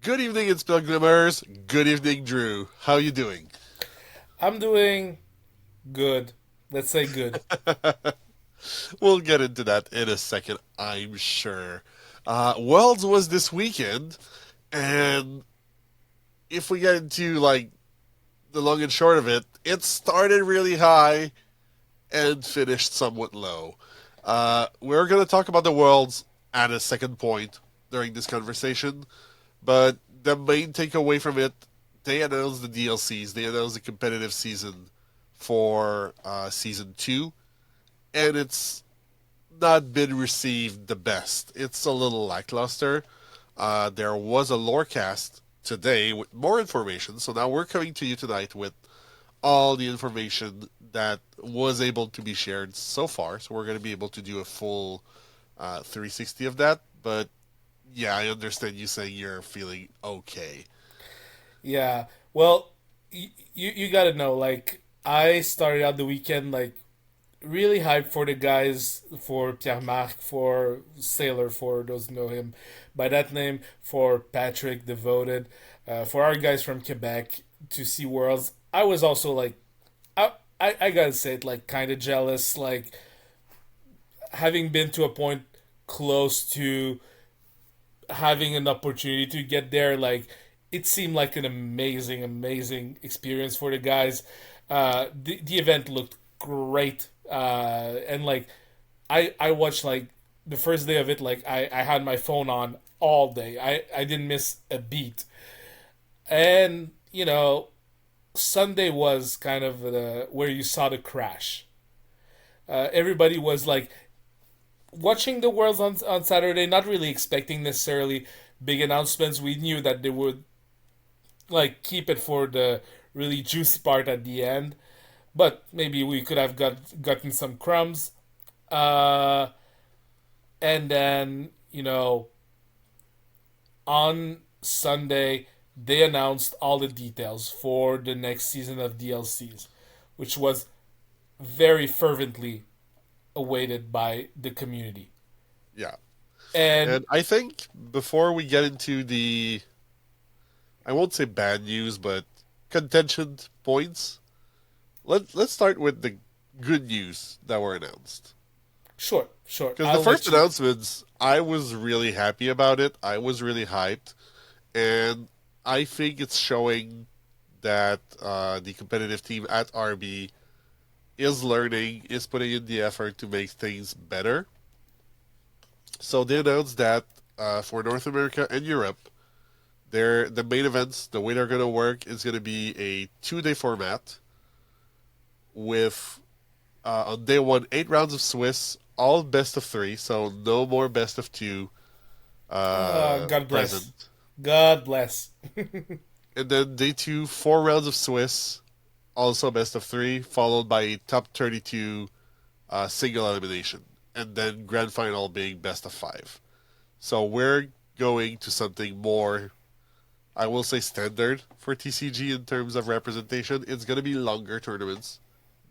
Good evening, it's Pilgrimers. Good evening, Drew. How you doing? I'm doing good. Let's say good. We'll get into that in a second, I'm sure. Worlds was this weekend, and if we get into the long and short of it, it started really high and finished somewhat low. We're gonna talk about the Worlds at a second point during this conversation, but the main takeaway from it, they announced the DLCs. They announced the competitive season for season two, and it's not been received the best. It's a little lackluster. There was a Lorecast today with more information, so now we're coming to you tonight with all the information that was able to be shared so far. So we're going to be able to do a full 360 of that. But yeah, I understand you saying you're feeling okay. Yeah. Well, you got to know, I started out the weekend, really hyped for the guys, for Pierre Marc, for Sailor, for those who know him by that name, for Patrick, Devoted, for our guys from Quebec to see Worlds. I was also I gotta say it, kind of jealous, having been to a point close to having an opportunity to get there. It seemed like an amazing experience for the guys. The event looked great, and I watched the first day of it. I had my phone on all day. I didn't miss a beat, and Sunday was kind of where you saw the crash. Everybody was watching the Worlds on Saturday, not really expecting necessarily big announcements. We knew that they would keep it for the really juicy part at the end, but maybe we could have gotten some crumbs. Uh, and then on Sunday they announced all the details for the next season of DLCs, which was very fervently awaited by the community. Yeah. And And I think before we get into the, I won't say bad news, but contention points, let's start with the good news that were announced. sure, Because the I'll first let you. announcements, I was really happy about it. I was really hyped, and I think it's showing that the competitive team at RB is learning, is putting in the effort to make things better. So they announced that for North America and Europe, the main events, the way they're going to work is going to be a 2 day format with on day one 8 rounds of Swiss, all best of three, so no more best of two God bless. present. God bless. And then day two, 4 rounds of Swiss, also best of three, followed by a top 32 single elimination, and then grand final being best of five. So we're going to something more, I will say, standard for TCG in terms of representation. It's going to be longer tournaments,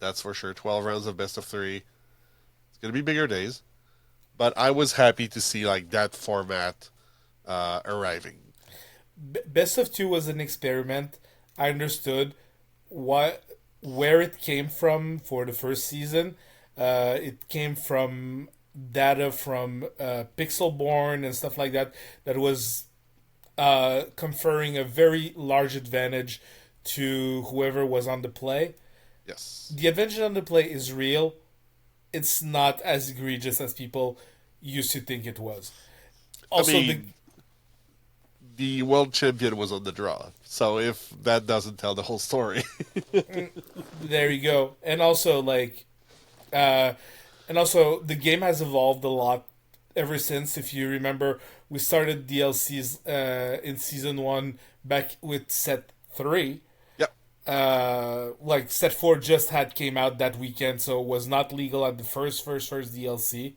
that's for sure. 12 rounds of best of three. It's going to be bigger days. But I was happy to see that format arriving. Best of two was an experiment. I understood what where it came from for the first season. It came from data from Pixelborn and stuff like that. That was conferring a very large advantage to whoever was on the play. Yes. The advantage on the play is real. It's not as egregious as people used to think it was. I Also, the mean, the world champion was on the draw. So if that doesn't tell the whole story. there you go, uh, and also the game has evolved a lot ever since. If you remember, we started DLCs in season one back with set three. Yep. Set four just had came out that weekend, so it was not legal at the first DLC,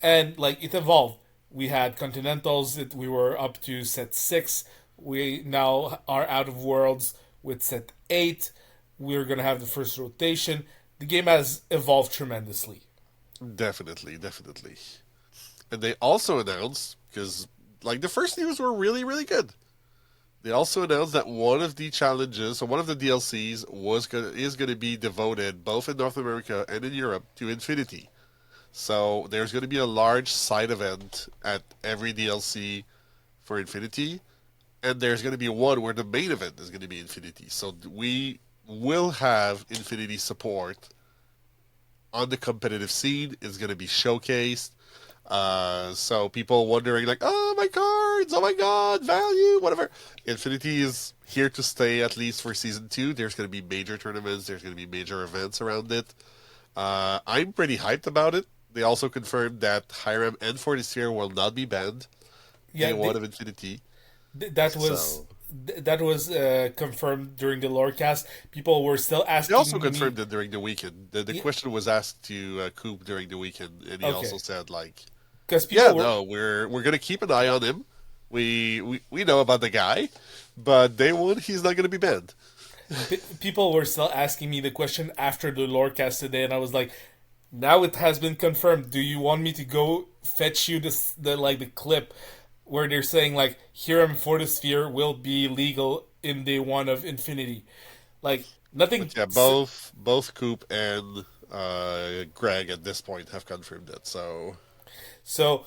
and it evolved. We had Continentals. We were up to set six. We now are out of Worlds with set eight. We're gonna have the first rotation. The game has evolved tremendously. Definitely, definitely. And they also announced, because the first news were really, really good. They also announced that one of the challenges, or one of the DLCs, is gonna be devoted both in North America and in Europe to Infinity. So there's gonna be a large side event at every DLC for Infinity, and there's gonna be one where the main event is gonna be Infinity. So we will have Infinity support on the competitive scene. Is gonna be showcased. So people wondering like, oh my cards, oh my god, value, whatever. Infinity is here to stay at least for season two. There's going to be major tournaments. There's going to be major events around it. I'm pretty hyped about it. They also confirmed that Hiram and Fortisphere will not be banned day Yeah, one of Infinity. that was So confirmed during the Lorecast. People were still they also asking me. confirmed it during the weekend. The Yeah, question was asked to Coop during the weekend, and he also okay, said like, because yeah, people were no, we're gonna keep an eye on him. We know about the guy, but day one he's not gonna be banned. people were still asking me the question after the Lorecast today, and I was like, now it has been confirmed. Do you want me to go fetch you the clip where they're saying like Hiram Fortisphere will be legal in day one of Infinity? Like nothing. But yeah, both Coop and Greg at this point have confirmed it. So So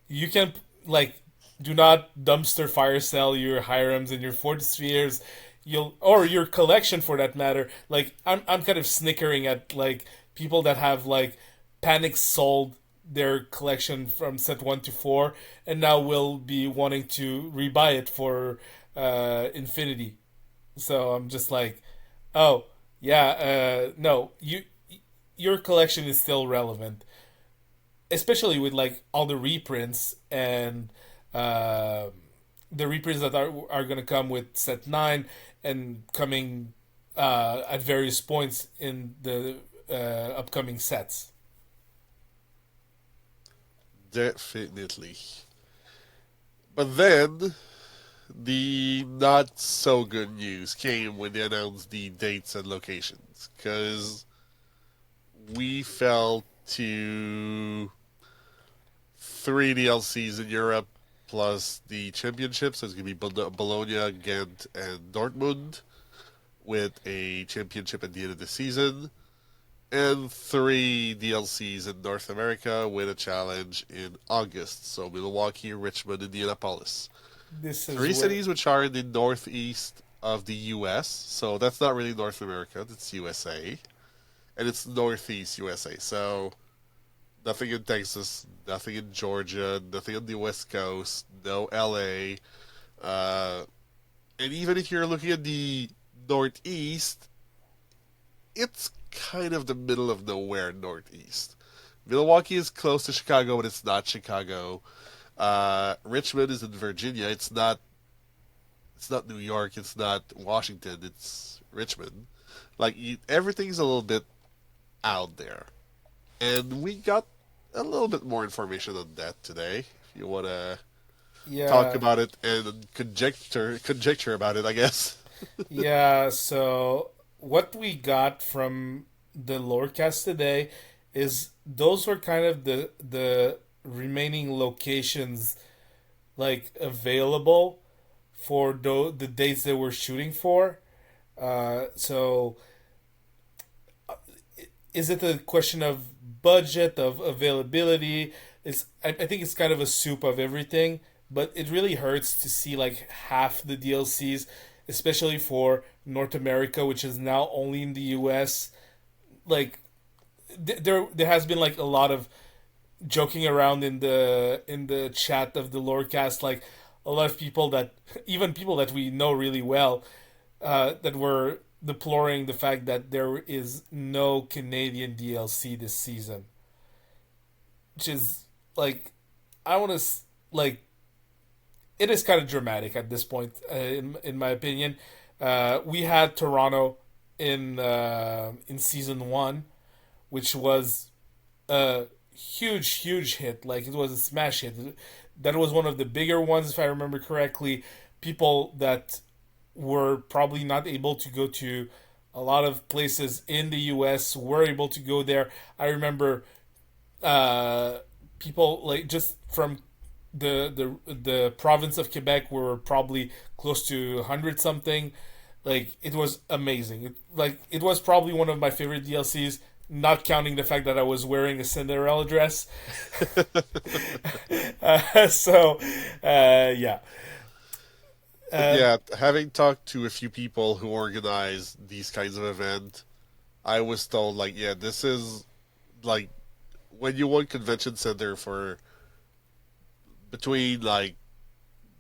you can like do not dumpster fire sell your Hirams and your Fortispheres. You'll or your collection for that matter. Like I'm kind of snickering at like people that have like panic sold their collection from set 1 to 4 and now will be wanting to rebuy it for infinity. So I'm just like, oh yeah, no, your collection is still relevant, especially with like all the reprints and uh, the reprints that are going to come with set 9 and coming at various points in the upcoming sets. definitely. But then the not so good news came when they announced the dates and locations, because we fell to three DLCs in Europe plus the championships. So it's going to be Bologna, Ghent, and Dortmund with a championship at the end of the season. And three DLCs in North America with a challenge in August. So Milwaukee, Richmond, Indianapolis. This is Three where, cities which are in the northeast of the US. So that's not really North America, that's USA. And it's northeast USA. So nothing in Texas, nothing in Georgia, nothing on the West Coast, no LA. Uh, and even if you're looking at the Northeast, it's kind of the middle of nowhere Northeast. Milwaukee is close to Chicago, but it's not Chicago. Richmond is in Virginia. It's not. It's not New York. It's not Washington. It's Richmond. Like everything's a little bit out there, and we got a little bit more information on that today. If you want to talk yeah, about it and conjecture about it, I guess. yeah. So what we got from the Lorecast today is those were kind of the remaining locations like available for the dates that we're shooting for. So is it a question of budget, of availability? I think it's kind of a soup of everything, but it really hurts to see like half the DLCs, especially for North America, which is now only in the US. Like there has been like a lot of joking around in the chat of the Lorecast, like a lot of people that even people that we know really well that were deploring the fact that there is no Canadian DLC this season, which is like I want to like it is kind of dramatic at this point in my opinion. We had Toronto in season 1, which was a huge hit. Like it was a smash hit. That was one of the bigger ones, if I remember correctly. People that were probably not able to go to a lot of places in the U.S. were able to go there. I remember uh, people like just from the province of Quebec were probably close to 100 something. Like it was amazing. It was probably one of my favorite DLCs, not counting the fact that I was wearing a Cinderella dress. So, yeah. But Uh, yeah, having talked to a few people who organize these kinds of events, I was told like, yeah, this is like when you want convention center for between like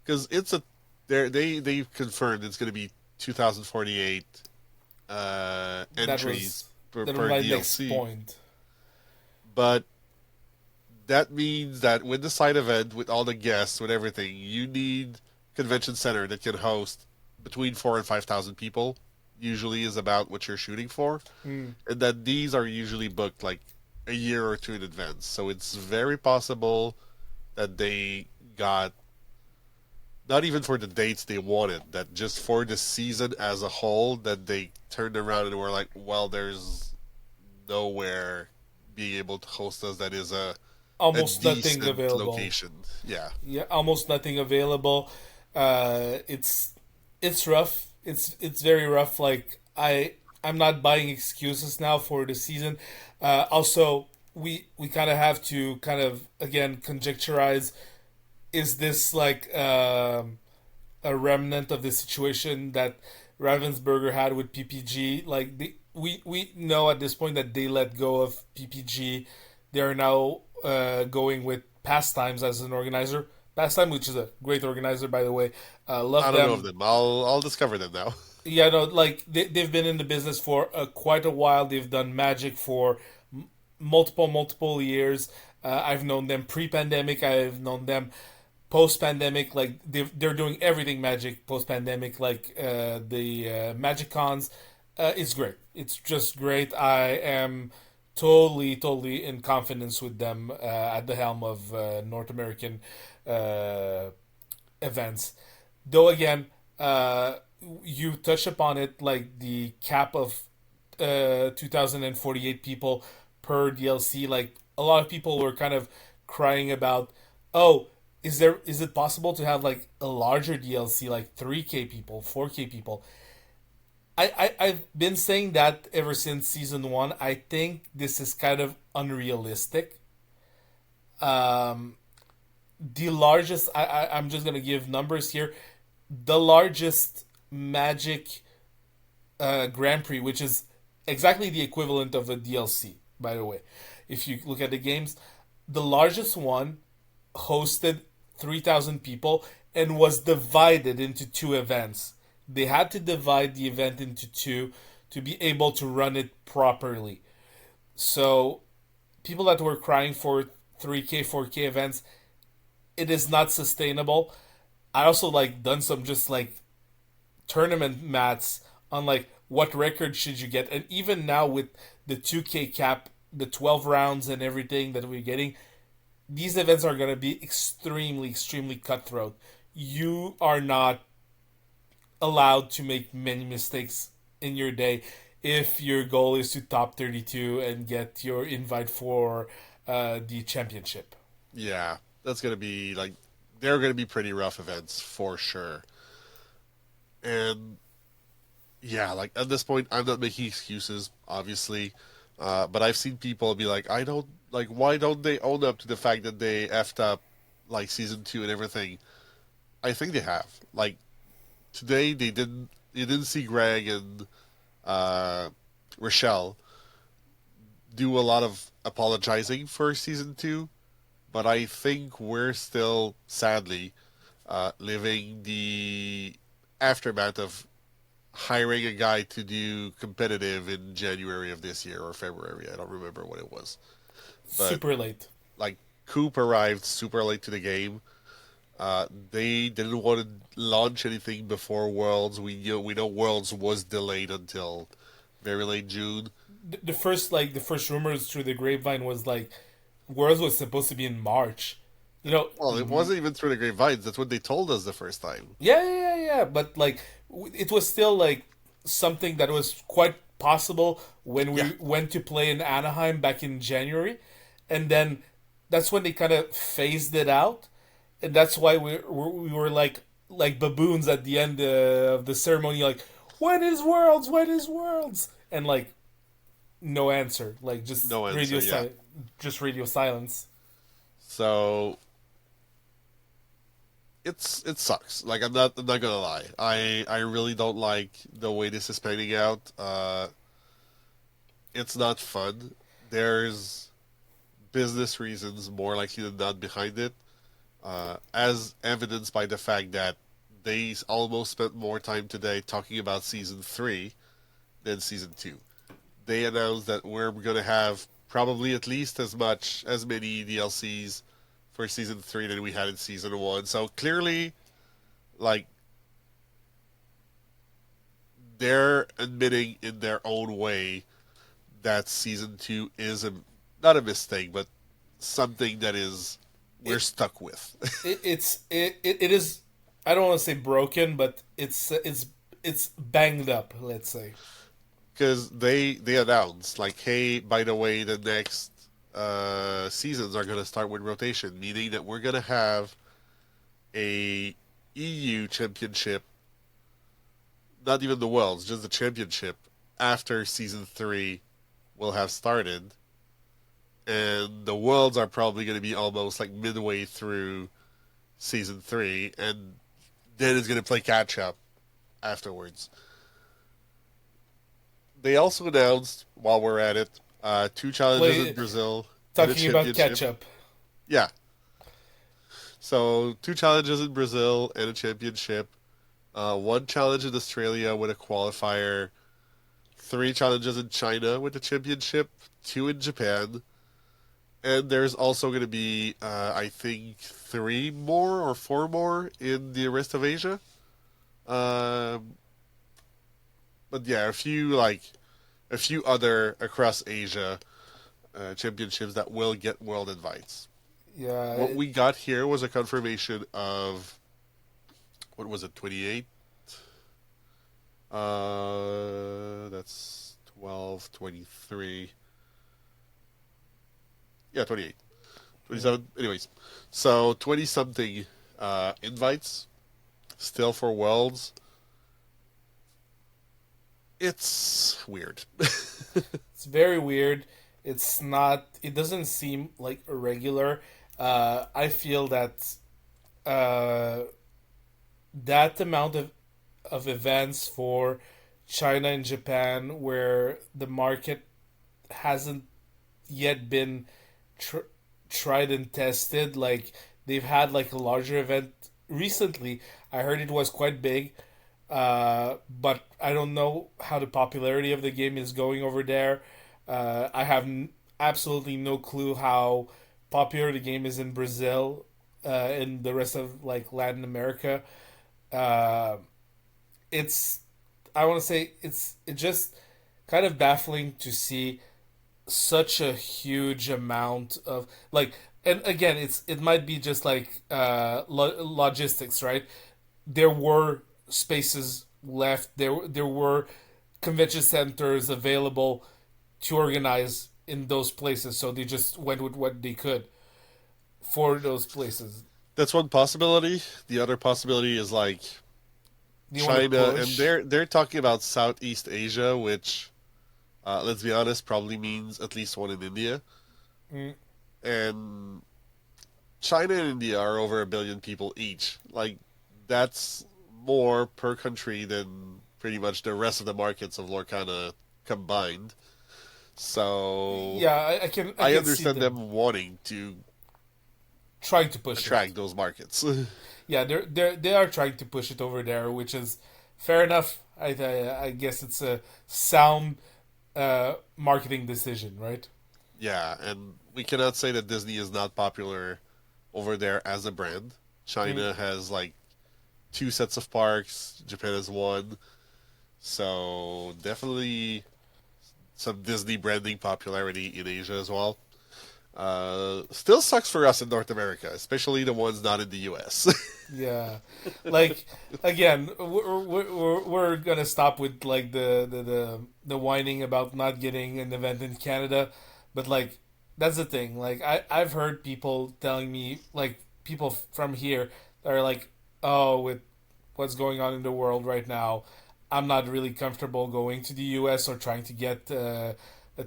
because it's a they confirmed it's going to be 2048 that entries was that was per my next DLC, point. but that means that with the side event, with all the guests, with everything, you need convention center that can host between 4 and 5,000 people. Usually is about what you're shooting for, Mm. and that these are usually booked like a year or two in advance. So it's very possible that they got not even for the dates they wanted, that just for the season as a whole, that they turned around and were like, well, there's nowhere being able to host us that is a Almost nothing decent available. location. Yeah. Yeah, almost nothing available. It's rough. It's very rough. Like I'm not buying excuses now for the season. Also, we kind of have to kind of again conjecturize. Is this like a remnant of the situation that Ravensburger had with PPG? Like we know at this point that they let go of PPG. They are now going with Pastimes as an organizer. Pastime, which is a great organizer, by the way. I Love don't know of them. them. I'll discover them now. Yeah, no, like they've been in the business for quite a while. They've done Magic for multiple years. I've known them pre-pandemic. I've known them post-pandemic. Like they're doing everything Magic post-pandemic. Like the Magic cons, it's great. It's just great. I am totally in confidence with them at the helm of North American uh, events. Though again, uh, you touch upon it, like the cap of 2048 people per DLC. Like a lot of people were kind of crying about, oh, is it possible to have like a larger DLC, like 3K people, 4K people? I've been saying that ever since season one. I think this is kind of unrealistic. Um, the largest, I'm just gonna give numbers here. The largest Magic Grand Prix, which is exactly the equivalent of a DLC, by the way. If you look at the games, the largest one hosted 3,000 people and was divided into two events. They had to divide the event into two to be able to run it properly. So, people that were crying for 3K, 4K events, it is not sustainable. I also like done some just like tournament mats on like what record should you get, and even now with the 2K cap, the 12 rounds and everything that we're getting, these events are going to be extremely cutthroat. You are not allowed to make many mistakes in your day if your goal is to top 32 and get your invite for the championship. Yeah, that's gonna be like they're gonna be pretty rough events for sure. And yeah, like at this point, I'm not making excuses, obviously. But I've seen people be like, I don't like, why don't they own up to the fact that they effed up like season two and everything? I think they have. Like today, they didn't. You didn't see Greg and uh, Rochelle do a lot of apologizing for season two, but I think we're still sadly living the aftermath of hiring a guy to do competitive in January of this year or February. I don't remember what it was. But Super late. like Coop arrived super late to the game. They didn't want to launch anything before Worlds. We know Worlds was delayed until very late June. The first like the first rumors through the grapevine was like Worlds was supposed to be in March. You know, Well, it wasn't even through the grapevines. That's what they told us the first time. yeah. But like, it was still like something that was quite possible when Yeah, we went to play in Anaheim back in January, and then that's when they kind of phased it out. and that's why we were like baboons at the end of the ceremony, like when is Worlds, when is Worlds, and like no answer, like No answer. Yeah. just radio silence. So it sucks. Like I'm not gonna lie. I really don't like the way this is panning out. It's not fun. There's business reasons more likely than not behind it, as evidenced by the fact that they almost spent more time today talking about season three than season two. They announced that we're gonna have probably at least as many DLCs for season three than we had in season one. So clearly, like they're admitting in their own way that season two is not a mistake, but something that is we're It, stuck with. it is. I don't want to say broken, but it's banged up. Let's say. Because they announced like, hey, by the way, the next seasons are gonna start with rotation, meaning that we're gonna have a EU championship, not even the worlds, just the championship after season three will have started, and the worlds are probably gonna be almost like midway through season three, and then it's gonna play catch up afterwards. They also announced, while we're at it, two challenges in Play Brazil and a talking about championship. ketchup. Yeah, so two challenges in Brazil and a championship. One challenge in Australia with a qualifier. Three challenges in China with a championship. Two in Japan. And there's also going to be, I think, three more or four more in the rest of Asia. Um, but yeah, a few other across Asia championships that will get world invites. Yeah, What we got here was a confirmation of what was it, 28? That's 12, 23. Yeah, 28. yeah. 27. Anyways, so 20 something invites still for worlds. It's weird. It's very weird. It's not. It doesn't seem like irregular. I feel that uh, that amount of events for China and Japan, where the market hasn't yet been tr- tried and tested, like they've had like a larger event recently. I heard it was quite big, but I don't know how the popularity of the game is going over there. I have absolutely no clue how popular the game is in Brazil and the rest of like Latin America. Uh, it's I want to say it's just kind of baffling to see such a huge amount of like, and again it might be just like logistics, right? There were spaces left, there were convention centers available to organize in those places, so they just went with what they could for those places. That's one possibility. The other possibility is like They want to China, and push. they're talking about Southeast Asia, which let's be honest, probably means at least one in India. Mm, And China and India are over a billion people each. Like that's more per country than pretty much the rest of the markets of Lorcana combined. So yeah, I I can see understand them them wanting to trying to push it. attract those markets. Yeah, they are trying to push it over there, which is fair enough. I guess it's a sound marketing decision, right? Yeah, and we cannot say that Disney is not popular over there as a brand. Mm, China has like two sets of parks, Japan has one. So definitely some Disney branding popularity in Asia as well. Still sucks for us in North America, especially the ones not in the US. yeah, like again, we're gonna stop with like the whining about not getting an event in Canada, but like that's the thing. Like I've heard people telling me like people from here that are like, oh, with what's going on in the world right now, I'm not really comfortable going to the U.S. or trying to get a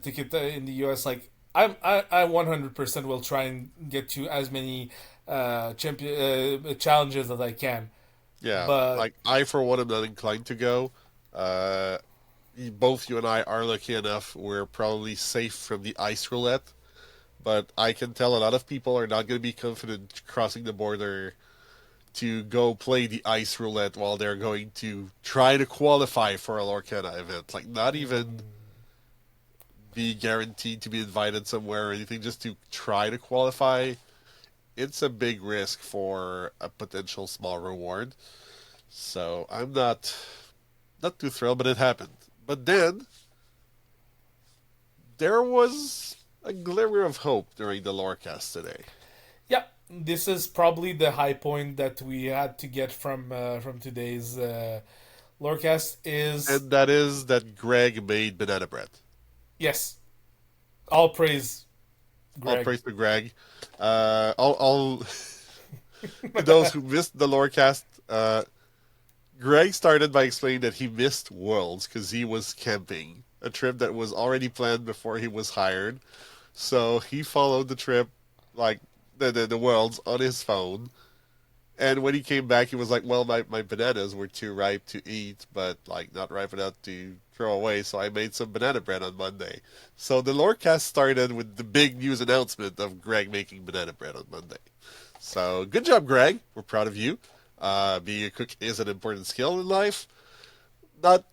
ticket in the U.S. Like I 100% will try and get to as many challenges as I can. Yeah, But like I for one am not inclined to go. Uh, Both you and I are lucky enough; we're probably safe from the ice roulette. But I can tell a lot of people are not going to be confident crossing the border to go play the ice roulette while they're going to try to qualify for a Lorcana event. Like, not even be guaranteed to be invited somewhere or anything, just to try to qualify. It's a big risk for a potential small reward. So I'm not too thrilled, but it happened. But then there was a glimmer of hope during the Lorecast today. yeah, this is probably the high point that we had to get from today's Lorecast is And that is that Greg made banana bread. yes, all praise All Greg. praise to Greg. All to those who missed the Lorecast, Greg started by explaining that he missed Worlds because he was camping, a trip that was already planned before he was hired. So he followed the trip, like the Worlds, on his phone. And when he came back, he was like, "Well, my bananas were too ripe to eat, but like not ripe enough to throw away. So I made some banana bread on Monday." So the Lorecast started with the big news announcement of Greg making banana bread on Monday. So good job, Greg. We're proud of you. Being a cook is an important skill in life. Not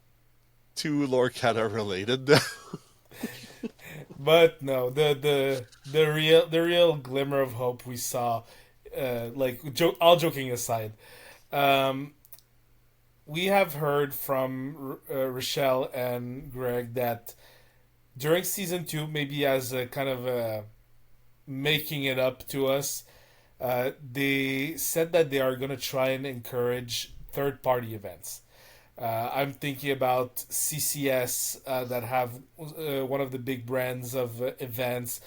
too Lorcana related. But no, the real glimmer of hope we saw, all joking aside, um, we have heard from Rochelle and Greg that during season two, maybe as a kind of making it up to us, they said that they are going to try and encourage third party events. I'm thinking about CCS that have one of the big brands of events,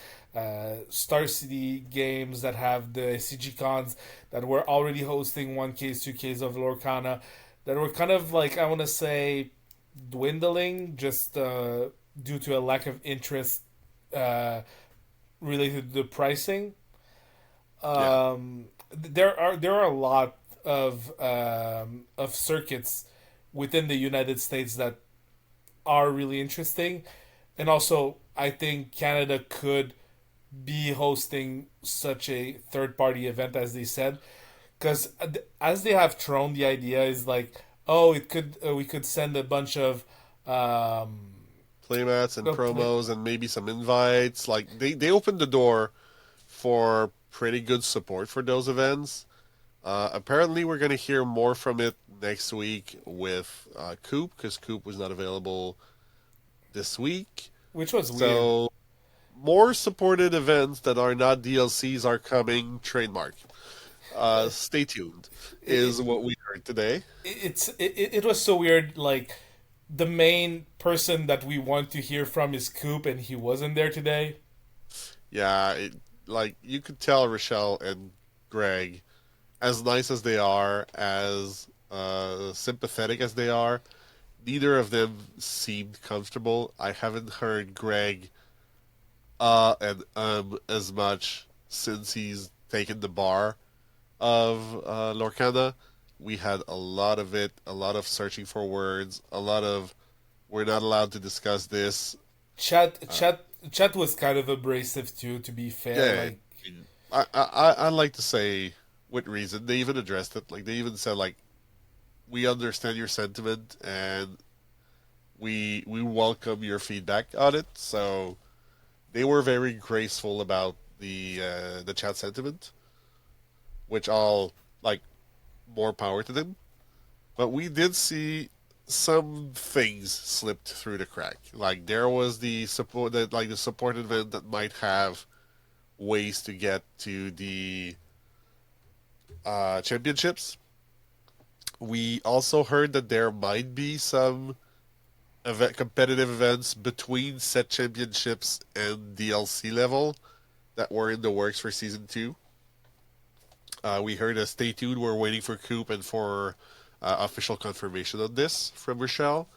Star City Games that have the CG cons that were already hosting 1Ks, 2Ks of Lorcana that were kind of like, I want to say, dwindling just due to a lack of interest uh, related to the pricing. Yeah, There are a lot of circuits within the United States that are really interesting, and also I think Canada could be hosting such a third party event as they said, because as they have thrown the idea is like, oh, it could we could send a bunch of um, playmats and play. promos and maybe some invites. Like they opened the door for pretty good support for those events. Apparently, we're going to hear more from it next week with Coop because Coop was not available this week. Which was weird. So, more supported events that are not DLCs are coming. Trademark. Stay tuned, It, is what we heard today. it was so weird. Like the main person that we want to hear from is Coop, and he wasn't there today. Yeah, like you could tell Rochelle and Greg, as nice as they are, as sympathetic as they are, neither of them seemed comfortable. I haven't heard Greg and as much since he's taken the bar of Lorcana. We had a lot of it, a lot of searching for words, a lot of we're not allowed to discuss this. Chat Uh, chat chat was kind of abrasive too. To be fair, yeah, like I like to say with reason. They even addressed it. Like they even said like we understand your sentiment and we welcome your feedback on it. So they were very graceful about the chat sentiment, which all like more power to them. But we did see some things slipped through the crack. Like there was the support that like the support event that might have ways to get to the championships. We also heard that there might be some competitive events between set championships and DLC level that were in the works for season two. We heard a stay tuned. We're waiting for Coop and for official confirmation on this from Rochelle.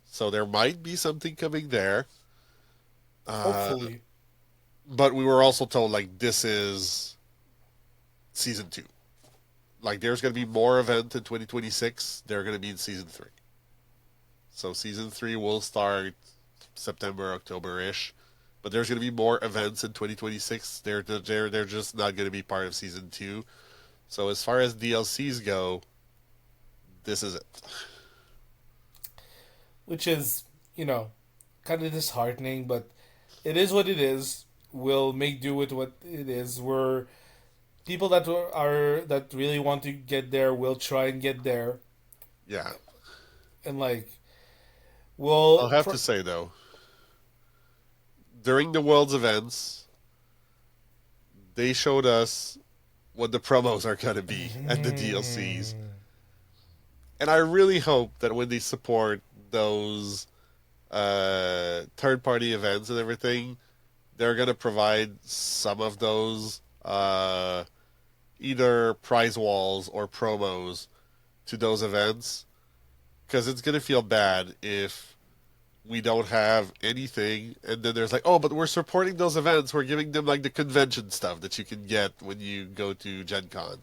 So there might be something coming there. Uh, Hopefully. but we were also told like this is season two. Like there's going to be more event in 2026. They're going to be in season three. So season three will start September, October ish. But there's going to be more events in 2026. They're just not going to be part of season two. So as far as DLCs go, this is it. Which is, kind of disheartening, but it is what it is. We'll make do with what it is. We're people that really want to get there will try and get there, Yeah. and like I'll have to say though, during the world's events, they showed us what the promos are going to be and the DLCs. And I really hope that when they support those third party events and everything, they're going to provide some of those either prize walls or promos to those events. Because it's going to feel bad if we don't have anything and then there's like, oh, but we're supporting those events. We're giving them like the convention stuff that you can get when you go to Gen Con.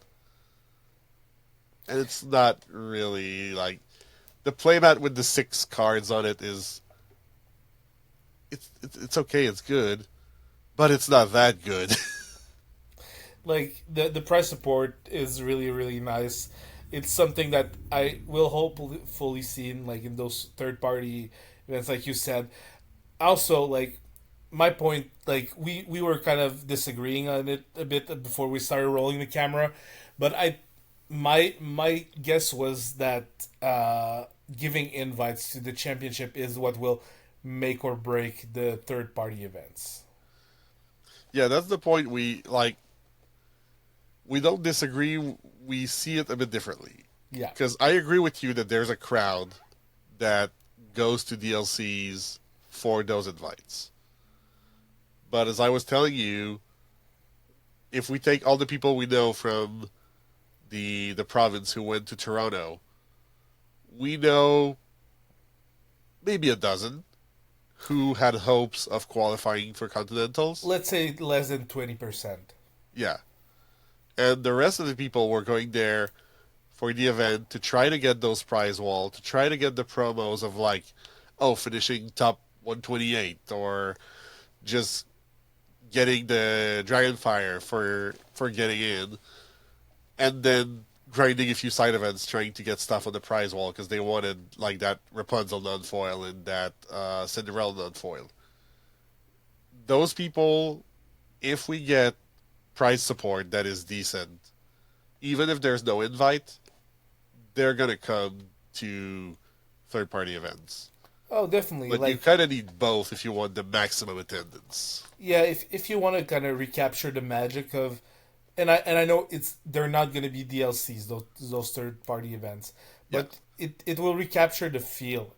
And it's not really like the playmat with the 6 cards on it is it's okay, it's good, but it's not that good. like the price support is really really nice. It's something that I will hopefully see in like in those third party events, like you said. Also, like my point, like we were kind of disagreeing on it a bit before we started rolling the camera, but my guess was that giving invites to the championship is what will make or break the third party events. Yeah, that's the point. We don't disagree. We see it a bit differently Yeah. because I agree with you that there's a crowd that goes to DLCs for those invites. But as I was telling you, if we take all the people we know from the province who went to Toronto, we know maybe a dozen who had hopes of qualifying for Continentals. Let's say less than 20%. Yeah. And the rest of the people were going there for the event to try to get those prize wall, to try to get the promos of like, oh, finishing top 128 or just getting the Dragonfire for getting in, and then grinding a few side events trying to get stuff on the prize wall because they wanted like that Rapunzel non-foil and that Cinderella non-foil. Those people, if we get prize support that is decent, even if there's no invite, they're gonna come to third-party events. Oh, definitely. But you Like, kind of need both if you want the maximum attendance. yeah, if you want to kind of recapture the magic of, and I know they're not going to be DLCs, those third party events, Yeah, but it will recapture the feel,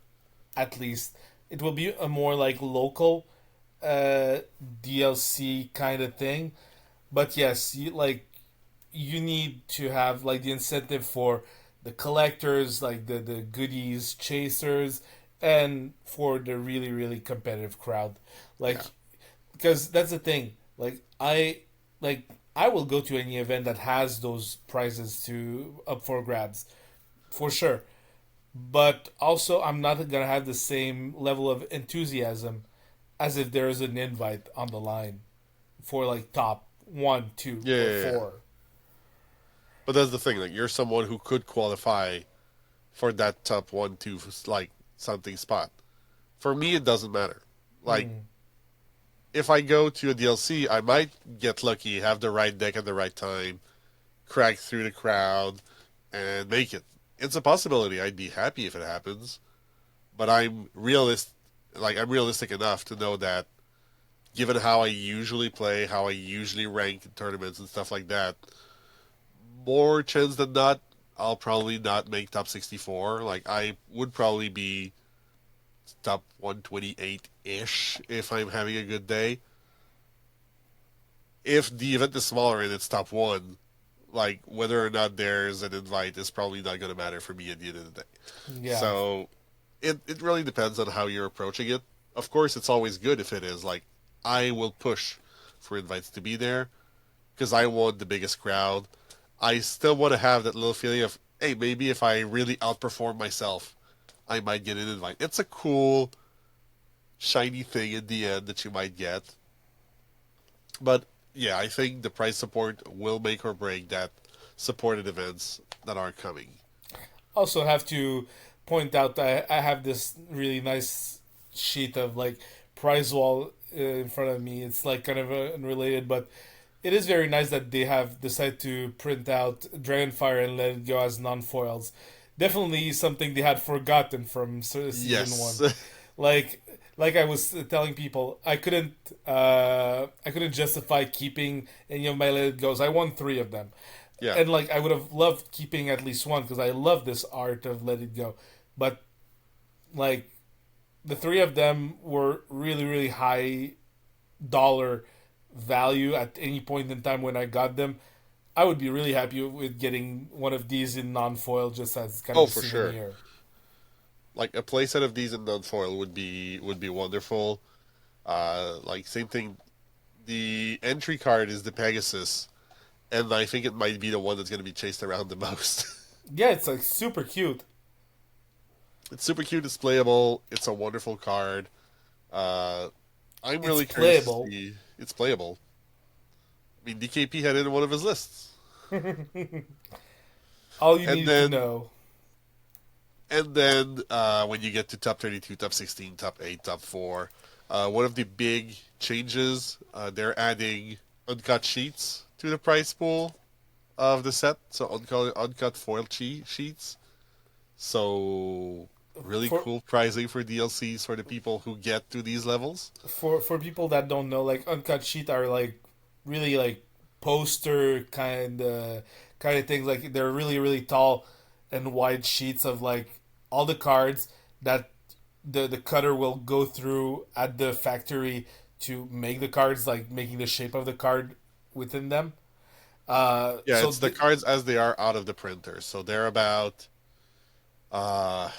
at least. It will be a more like local uh DLC kind of thing. But yes, you need to have like the incentive for the collectors, like the goodies chasers, and for the really really competitive crowd. Like yeah, because that's the thing. Like I will go to any event that has those prizes to up for grabs for sure. But also, I'm not gonna have the same level of enthusiasm as if there is an invite on the line for like top one, two, yeah, or yeah, yeah. four. But that's the thing. Like you're someone who could qualify for that top one, two, like something spot. For me, it doesn't matter. Like Mm. if I go to a DLC, I might get lucky, have the right deck at the right time, crack through the crowd, and make it. It's a possibility. I'd be happy if it happens, but I'm realistic enough to know that given how I usually play, how I usually rank in tournaments and stuff like that, more chance than not, I'll probably not make top 64. Like I would probably be top 128 ish if I'm having a good day. If the event is smaller and it's top one, like whether or not there's an invite is probably not going to matter for me at the end of the day. Yeah. So it really depends on how you're approaching it. Of course, it's always good if it is like I will push for invites to be there because I want the biggest crowd. I still want to have that little feeling of hey, maybe if I really outperform myself, I might get an invite. It's a cool shiny thing in the end that you might get. But yeah, I think the price support will make or break that supported events that are coming. Also, have to point out that I have this really nice sheet of like prize wall in front of me. It's like kind of unrelated, but it is very nice that they have decided to print out Dragonfire and Let It Go as non foils. Definitely something they had forgotten from season Yes. one. Like like I was telling people, I couldn't justify keeping any of my Let It Goes. I won three of them, Yeah. and like I would have loved keeping at least one because I love this art of Let It Go. But like the three of them were really high dollar value at any point in time when I got them. I would be really happy with getting one of these in non-foil just as kind of Oh, a for sure. souvenir. Like a playset of these in non-foil would be wonderful. Like same thing. The entry card is the Pegasus, and I think it might be the one that's going to be chased around the most. Yeah, it's like super cute. It's super cute. It's playable. It's a wonderful card. Uh, I'm It's really curious to playable. see. It's playable. I mean, DKP had it in one of his lists, All you and needed to then know. when you get to top 32, top 16, top 8, top 4, one of the big changes, they're adding uncut sheets to the price pool of the set. So uncut foil sheets. So really For cool pricing for DLCs for the people who get to these levels. for people that don't know, like uncut sheet are like really like poster kind of things. Like they're really tall and wide sheets of like all the cards that the cutter will go through at the factory to make the cards, like making the shape of the card within them. Yeah, it's the cards as they are out of the printer. So they're about uh,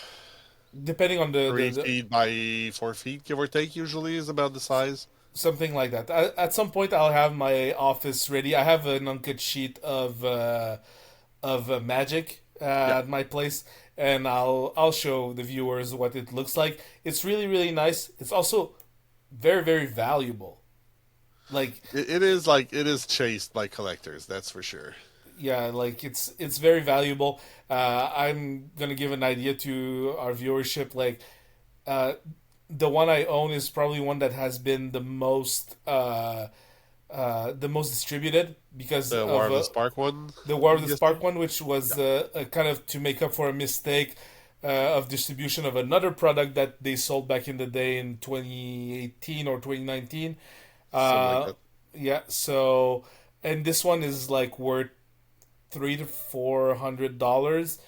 depending on 3 feet by 4 feet, give or take. Usually is about the size. something like that. At some point, I'll have my office ready. I have an uncut sheet of Magic Yeah, at my place, and I'll show the viewers what it looks like. It's really nice. It's also very valuable. Like it is like it is chased by collectors. That's for sure. yeah, like it's very valuable. I'm gonna give an idea to our viewership. Like uh, the one I own is probably one that has been the most distributed because The War of of the Spark one, the War of I'm the guessing. Spark one, which Yeah, was kind of to make up for a mistake of distribution of another product that they sold back in the day in 2018 or 2019. something like Uh, that. yeah, so and this one is like worth $300 to $400.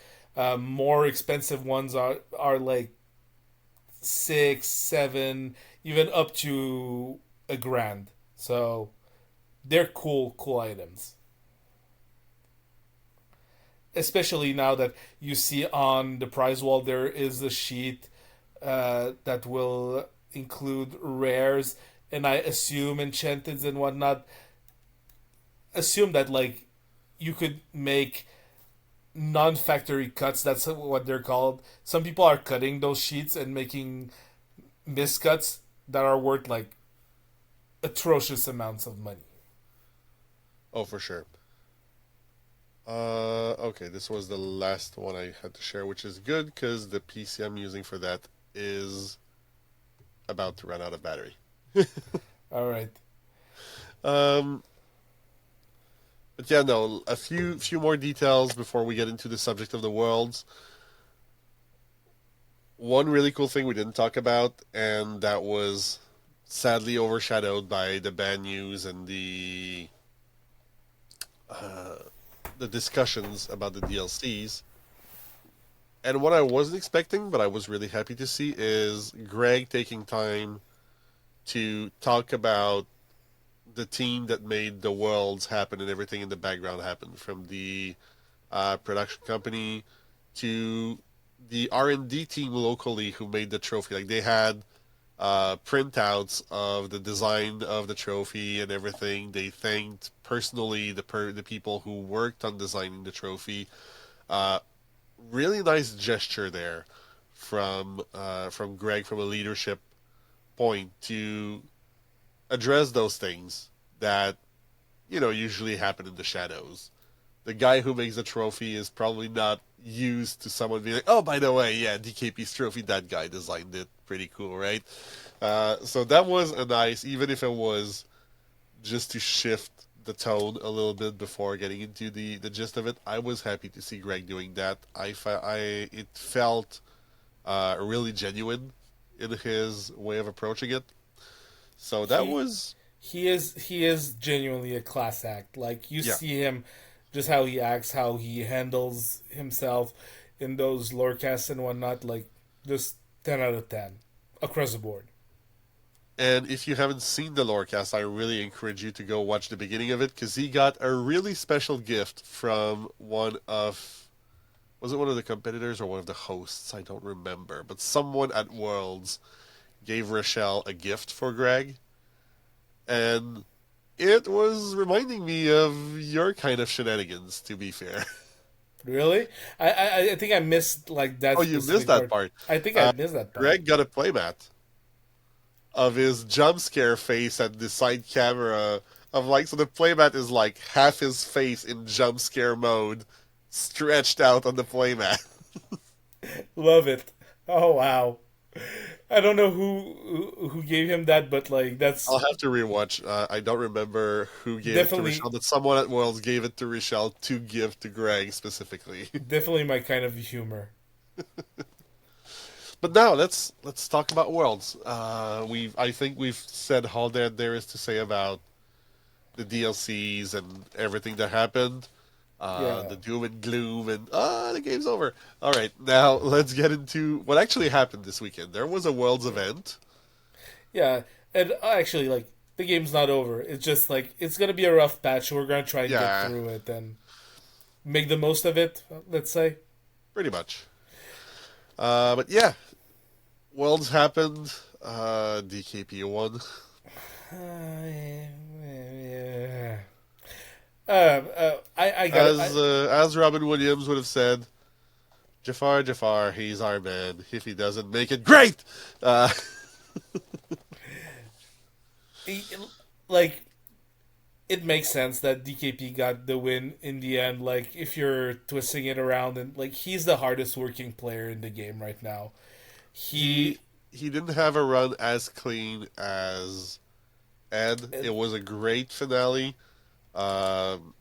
More expensive ones are like 6, 7, even up to a grand. So they're cool items. Especially now that you see on the prize wall there is a sheet that will include rares, and I assume enchanteds and whatnot. Assume that like you could make non-factory cuts. That's what they're called. Some people are cutting those sheets and making miscuts that are worth like atrocious amounts of money. Oh, for sure. Okay, this was the last one I had to share, which is good because the PC I'm using for that is about to run out of battery. All right. Um, but yeah, no, a few more details before we get into the subject of the worlds. One really cool thing we didn't talk about, and that was sadly overshadowed by the bad news and uh, the discussions about the DLCs. And what I wasn't expecting, but I was really happy to see, is Greg taking time to talk about the team that made the worlds happen and everything in the background happen, from the production company to the R&D team locally who made the trophy. Like they had printouts of the design of the trophy and everything. They thanked personally the people who worked on designing the trophy. Uh, Really nice gesture there from Greg, from a leadership point, to address those things that usually happen in the shadows. The guy who makes the trophy is probably not used to someone being like, "Oh, by the way, yeah, DKP's trophy, that guy designed it. Pretty cool, right?" So that was a nice, even if it was just to shift the tone a little bit before getting into the gist of it. I was happy to see Greg doing that. It felt really genuine in his way of approaching it. So that He was, he is genuinely a class act. Like you yeah. see him, just how he acts, how he handles himself in those lorecasts and whatnot. Like just 10 out of 10 across the board. And if you haven't seen the Lorecast, I really encourage you to go watch the beginning of it, because he got a really special gift from was it one of the competitors or one of the hosts? I don't remember. But someone at Worlds gave Rochelle a gift for Greg. And it was reminding me of your kind of shenanigans, to be fair. Really, I think I missed like that Oh, you missed specific that part. part. I think I Uh, missed that part. Greg got a playmat of his jump scare face at the side camera of, like, so the playmat is like half his face in jump scare mode stretched out on the playmat. Love it. Oh wow. I don't know who gave him that, but like I'll that's have to rewatch. I don't remember who gave it to definitely Rochelle, but someone at Worlds gave it to Rochelle to give to Greg specifically. definitely my kind of humor. But now let's talk about Worlds. I think we've said all that there is to say about the DLCs and everything that happened. Yeah. The doom and gloom, and the game's over. All right, now let's get into what actually happened this weekend. There was a Worlds event. Yeah, and actually, like the game's not over. It's just like it's gonna be a rough patch. We're gonna try and get Yeah, through it and make the most of it. Let's say. pretty much. But yeah, Worlds happened. DKP won. Yeah. I got it. As Robin Williams would have said, Jafar, Jafar, he's our man. If he doesn't make it, great. Uh, Like it makes sense that DKP got the win in the end. Like if you're twisting it around, and like he's the hardest working player in the game right now. he He he didn't have a run as clean as Ed. It was a great finale. Um,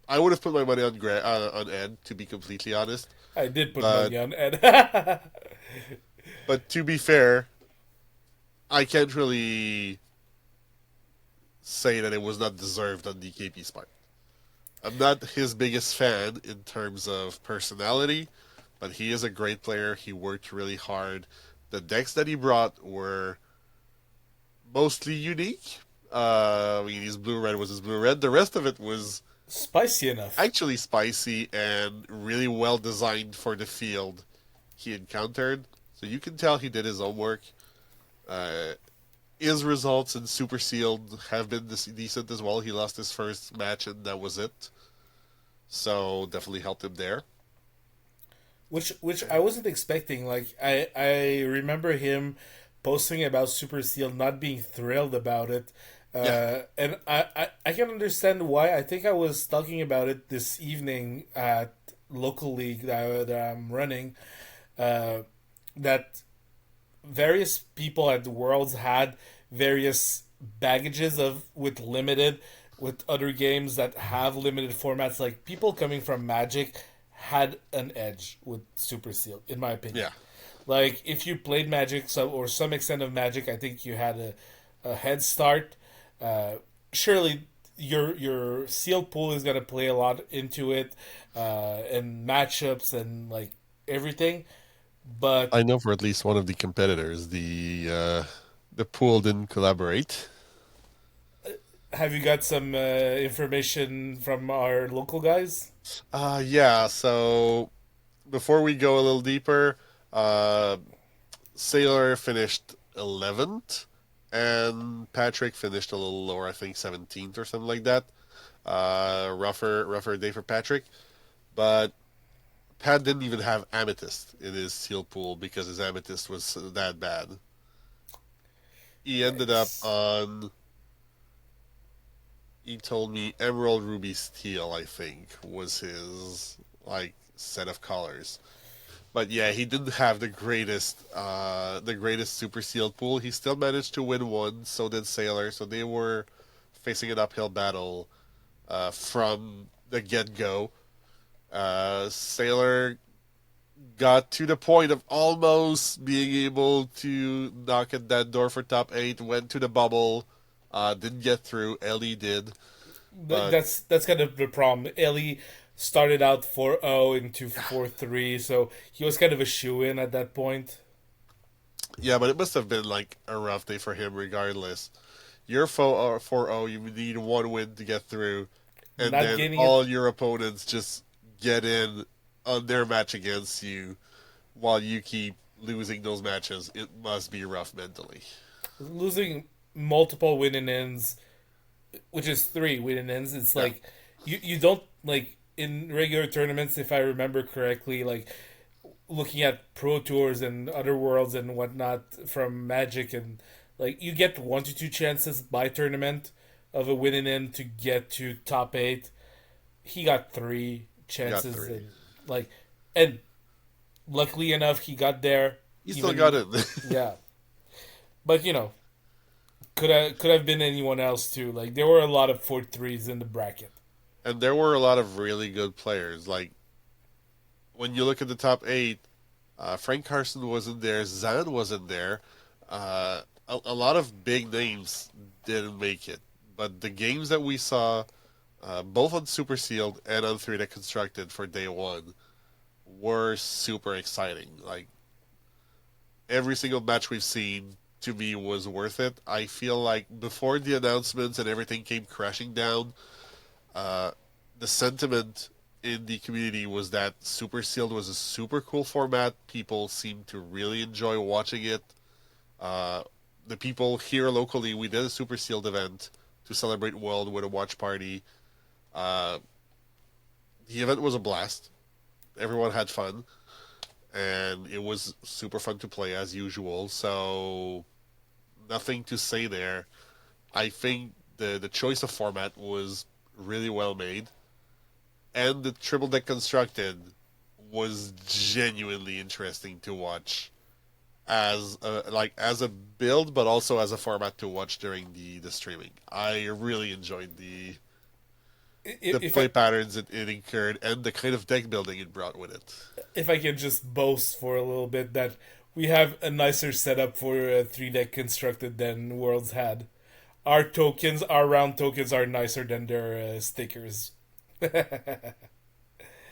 I would have put my money on on Ed, to be completely honest. I did put But money on Ed. to be fair, I can't really say that it was not deserved on DKP's part. I'm not his biggest fan in terms of personality, but he is a great player. He worked really hard. The decks that he brought were mostly unique. I mean, his blue red was his blue red. The rest of it was Spicy enough. actually spicy and really well designed for the field he encountered. So you can tell he did his own work. Uh, his results in Super Sealed have been decent as well. He lost his first match and that was it. So definitely helped him there. Which I wasn't expecting. Like I remember him posting about Super Seal, not being thrilled about it, Yeah, and I can understand why. I think I was talking about it this evening at local league that I'm running. Uh, that various people at the Worlds had various baggages of with other games that have limited formats. Like people coming from Magic had an edge with Super Seal, in my opinion. yeah. Like if you played Magic or some extent of Magic, I think you had a head start. Surely your seal pool is gonna play a lot into it, and matchups and like everything. But I know for at least one of the competitors, the pool didn't collaborate. have you got some information from our local guys? Yeah, so before we go a little deeper, uh, Sailor finished 11th, and Patrick finished a little lower, I think 17th or something like that. Rougher day for Patrick, but Pat didn't even have Amethyst in his seal pool because his Amethyst was that bad. He ended up Yikes. on, he told me Emerald Ruby Steel, I think, was his like set of colors. But yeah, he didn't have the greatest super sealed pool. He still managed to win one, so did Sailor. So they were facing an uphill battle from the get go. Sailor got to the point of almost being able to knock at that door for top eight. Went to the bubble, didn't get through. Ellie did, but That's kind of the problem. Ellie started out 4-0 into 4-3, so he was kind of a shoe in at that point. yeah, but it must have been like a rough day for him regardless. You're 4-0, you need one win to get through, and Not then getting it, all your opponents just get in on their match against you while you keep losing those matches. It must be rough mentally. losing multiple winning ends, which is three winning ends. It's Yeah, like you don't like in regular tournaments, if I remember correctly, like looking at pro tours and other worlds and whatnot from Magic, and like you get 1 to 2 chances by tournament of a winning end to get to top eight. He got three you got chances, three. and luckily enough he got there. You still got Even it. yeah, but could have been anyone else too. Like there were a lot of 4-3s in the bracket. And there were a lot of really good players. Like when you look at the top eight, Frank Carson wasn't there, Zan wasn't there. A lot of big names didn't make it, but the games that we saw, both on Super Sealed and on 3D Constructed for day one, were super exciting. Like every single match we've seen to me was worth it. I feel like before the announcements and everything came crashing down, uh, the sentiment in the community was that Super Sealed was a super cool format. People seemed to really enjoy watching it. Uh, the people here locally, we did a Super Sealed event to celebrate World with a watch party. Uh, the event was a blast. Everyone had fun, and it was super fun to play as usual. So nothing to say there. I think the choice of format was really well made, and the triple deck constructed was genuinely interesting to watch as a build, but also as a format to watch during the streaming. I really enjoyed the If play I patterns it incurred and the kind of deck building it brought with it. if I can just boast for a little bit that we have a nicer setup for a 3 deck constructed than Worlds had. Our round tokens are nicer than their stickers.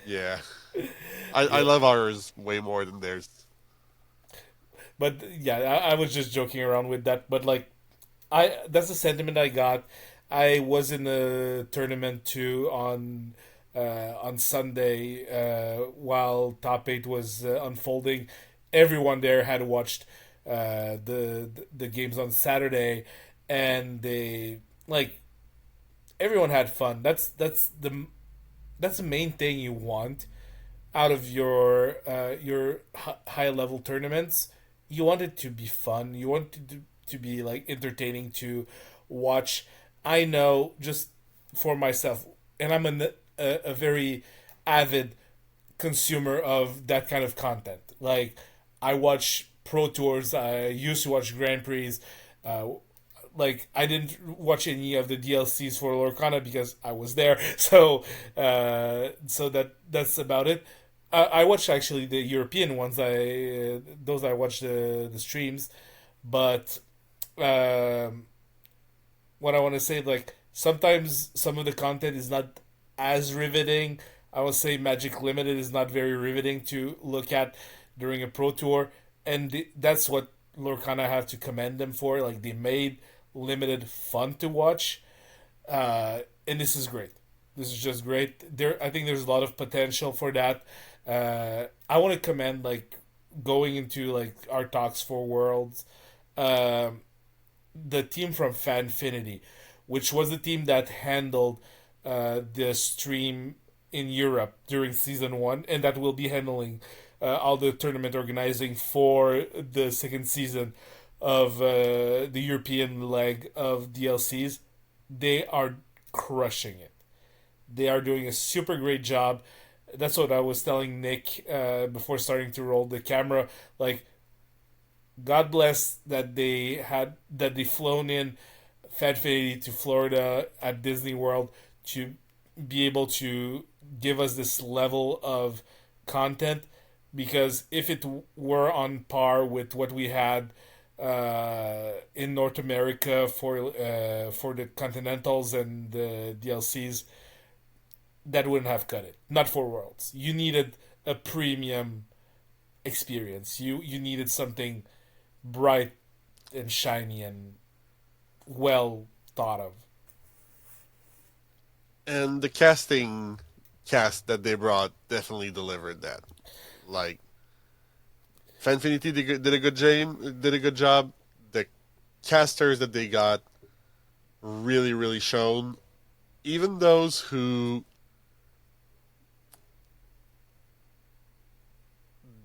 Yeah, I Yeah, love ours way more than theirs. but yeah, I was just joking around with that. But like, I that's the sentiment I got. I was in the tournament too on Sunday while top eight was unfolding. Everyone there had watched the games on Saturday, and they like everyone had fun. That's the main thing you want out of your high level tournaments. You want it to be fun. You want it to be like entertaining to watch. I know just for myself, and I'm a very avid consumer of that kind of content. Like I watch pro tours. I used to watch Grand Prix. Uh, like I didn't watch any of the DLCs for Lorcana because I was there. So that's about it. I watched actually the European ones. I watched the streams, but um, what I want to say, like sometimes some of the content is not as riveting. I would say Magic Limited is not very riveting to look at during a pro tour, and that's what Lorcana have to commend them for. Like they made limited fun to watch. And this is great. This is just great. I think there's a lot of potential for that. I want to commend like going into like our talks for Worlds, um, the team from Fanfinity, which was the team that handled the stream in Europe during season one, and that will be handling all the tournament organizing for the second season of the European leg of DLCs. They are crushing it. They are doing a super great job. That's what I was telling Nick before starting to roll the camera. Like, God bless that they flown in Fanfinity to Florida at Disney World to be able to give us this level of content. Because if it were on par with what we had in North America for the Continentals and the DLCs, that wouldn't have cut it. Not for Worlds. You needed a premium experience. You needed something bright and shiny and well thought of. And the cast that they brought definitely delivered that. Like Fanfinity did a good job. The casters that they got really shown. Even those who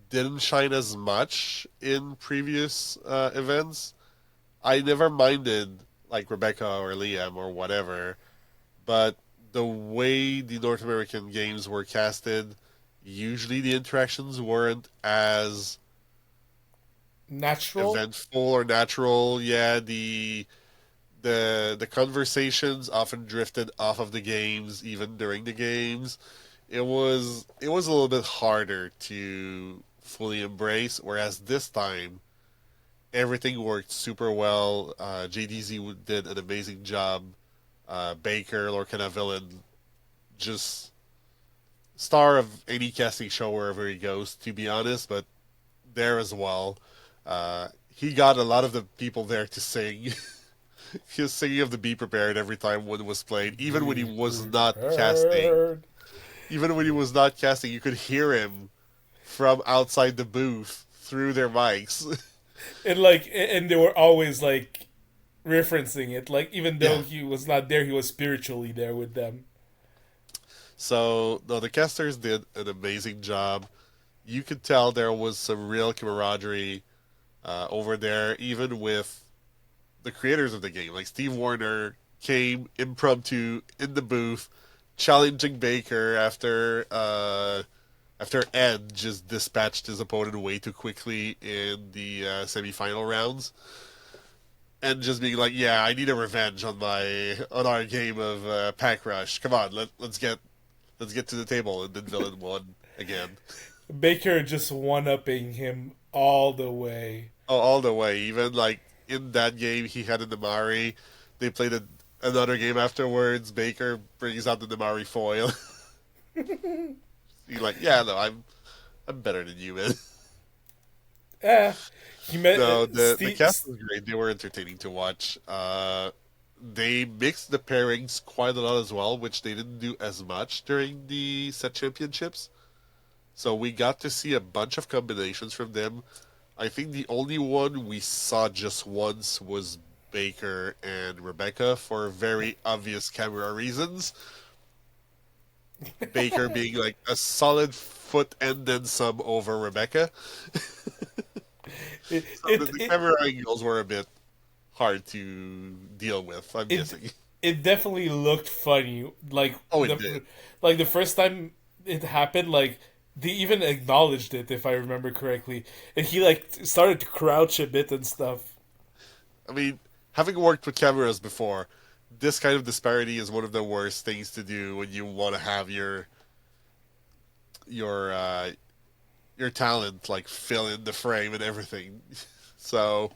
didn't shine as much in previous events, I never minded like Rebecca or Liam or whatever. But the way the North American games were casted, usually the interactions weren't as Natural. eventful or natural. Yeah, the conversations often drifted off of the games, even during the games. It was a little bit harder to fully embrace. Whereas this time, everything worked super well. JDZ did an amazing job. Baker, Lorcana Villain, just star of any casting show wherever he goes, to be honest, but there as well. He got a lot of the people there to sing. He was singing of the Be Prepared every time one was played, even when he Be was not casting. prepared. Even when he was not casting, you could hear him from outside the booth through their mics. And like, and they were always like referencing it. Like, even though Yeah. he was not there, he was spiritually there with them. So, no, the casters did an amazing job. You could tell there was some real camaraderie over there, even with the creators of the game. Like Steve Warner came impromptu in the booth, challenging Baker after Ed just dispatched his opponent way too quickly in the semifinal rounds, and just being like, "Yeah, I need a revenge on our game of Pack Rush. Come on, let's get to the table." And then Villain won again. Baker just one upping him all the way. Oh, all the way. Even like in that game, he had a Namari. They played another game afterwards. Baker brings out the Namari foil. He's like, "Yeah, no, I'm better than you, man." Eh, he met No, the Steve. cast was great. They were entertaining to watch. They mixed the pairings quite a lot as well, which they didn't do as much during the set championships. So we got to see a bunch of combinations from them. I think the only one we saw just once was Baker and Rebecca for very obvious camera reasons. Baker being like a solid foot and then some over Rebecca. It, So the, it the it camera angles were a bit hard to deal with, I'm it guessing. it definitely looked funny. Oh, it did. Like the first time it happened, like they even acknowledged it, if I remember correctly, and he like started to crouch a bit and stuff. I mean, having worked with cameras before, this kind of disparity is one of the worst things to do when you want to have your uh, your talent like fill in the frame and everything. So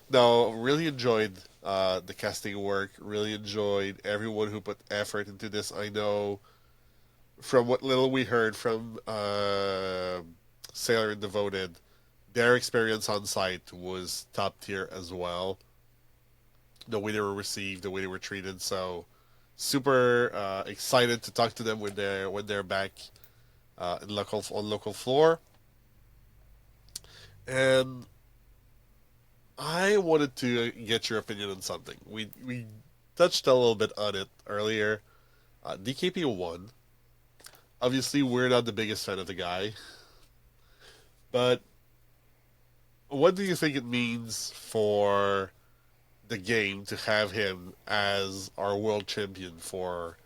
no, really enjoyed the casting work. Really enjoyed everyone who put effort into this. I know from what little we heard from Sailor and Devoted, their experience on site was top tier as well. the way they were received, the way they were treated. So super excited to talk to them when they're back in local on local floor. And I wanted to get your opinion on something. We touched a little bit on it earlier. DKP won. Obviously, we're not the biggest fan of the guy, but what do you think it means for the game to have him as our world champion for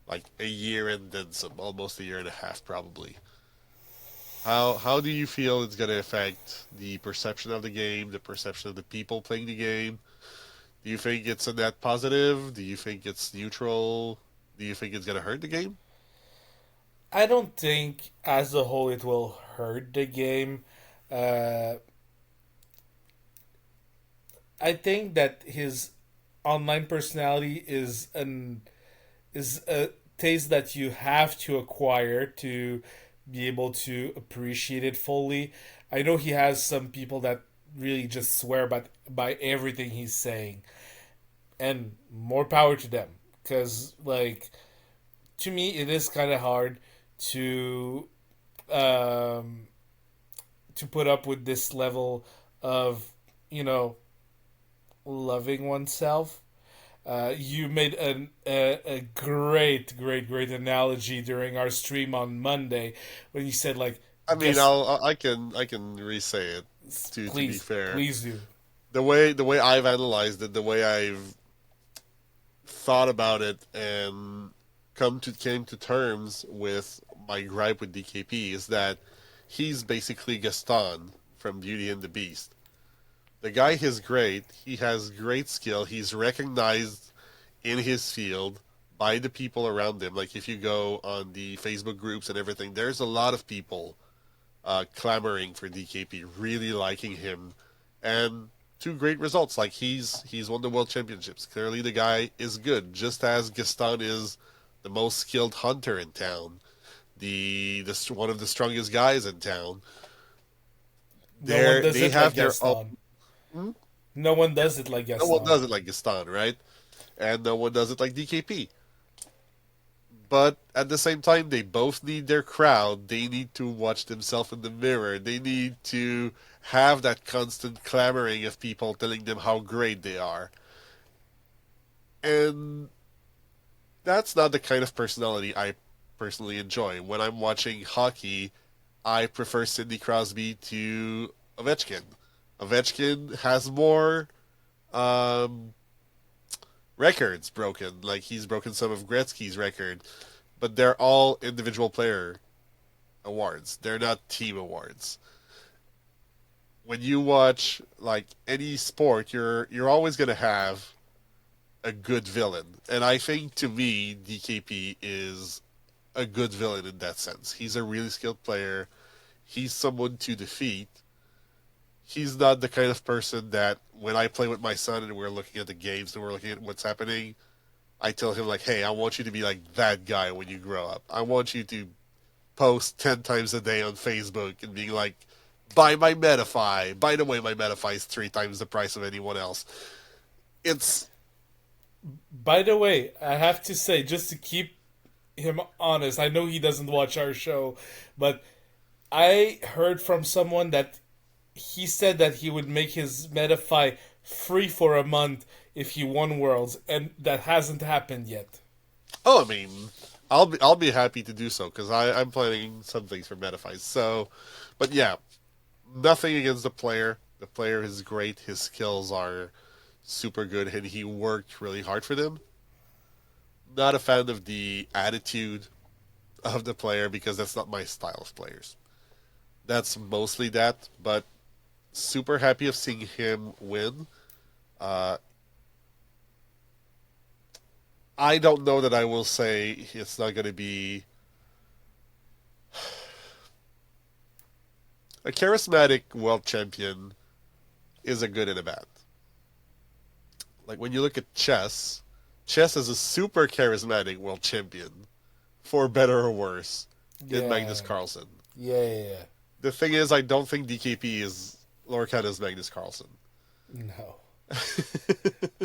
like a year and then some, almost a year and a half, probably? How do you feel it's going to affect the perception of the game, the perception of the people playing the game? Do you think it's a net positive? Do you think it's neutral? Do you think it's going to hurt the game? I don't think as a whole it will hurt the game. Uh, I think that his online personality is a taste that you have to acquire to be able to appreciate it fully. I know he has some people that really just swear by everything he's saying, and more power to them. Because like to me, it is kind of hard to um, to put up with this level of you know loving oneself. You made a great, great, great analogy during our stream on Monday when you said like, I mean, guess, I can re-say it to be please, fair. please do. The way I've analyzed it, the way I've thought about it, and came to terms with my gripe with DKP is that he's basically Gaston from Beauty and the Beast. The guy is great. He has great skill. He's recognized in his field by the people around him. Like if you go on the Facebook groups and everything, there's a lot of people clamoring for DKP, really liking him, and two great results. Like he's won the world championships. Clearly, the guy is good, just as Gaston is the most skilled hunter in town, the one of the strongest guys in town. No one does They it like have their own. Gaston. Hmm? No one does it like No one Gaston. does it like Gaston, right? And no one does it like DKP. But at the same time, they both need their crowd. They need to watch themselves in the mirror. They need to have that constant clamoring of people telling them how great they are. And that's not the kind of personality I personally enjoy. When I'm watching hockey, I prefer Sidney Crosby to Ovechkin. Ovechkin has more um, records broken. Like he's broken some of Gretzky's record, but they're all individual player awards. They're not team awards. When you watch like any sport, you're always gonna have a good villain, and I think to me DKP is a good villain in that sense. He's a really skilled player. He's someone to defeat. He's not the kind of person that when I play with my son and we're looking at the games and we're looking at what's happening, I tell him like, "Hey, I want you to be like that guy when you grow up. I want you to post 10 times a day on Facebook and being like, buy my Metafy. By the way, my Metafy is 3 times the price of anyone else." It's By the way, I have to say, just to keep him honest, I know he doesn't watch our show, but I heard from someone that he said that he would make his Metafy free for a month if he won Worlds, and that hasn't happened yet. oh, I mean, I'll be happy to do so because I'm planning some things for Metafy. So, but yeah, nothing against the player. The player is great. His skills are super good, and he worked really hard for them. Not a fan of the attitude of the player because that's not my style of players. That's mostly that, but super happy of seeing him win. Uh, I don't know that I will say it's not going to be a charismatic world champion is a good and a bad. Like when you look at chess, chess is a super charismatic world champion, for better or worse, in Magnus Yeah, Carlsen. yeah. The thing is, I don't think DKP is Lorcana's Magnus Carlsen. No.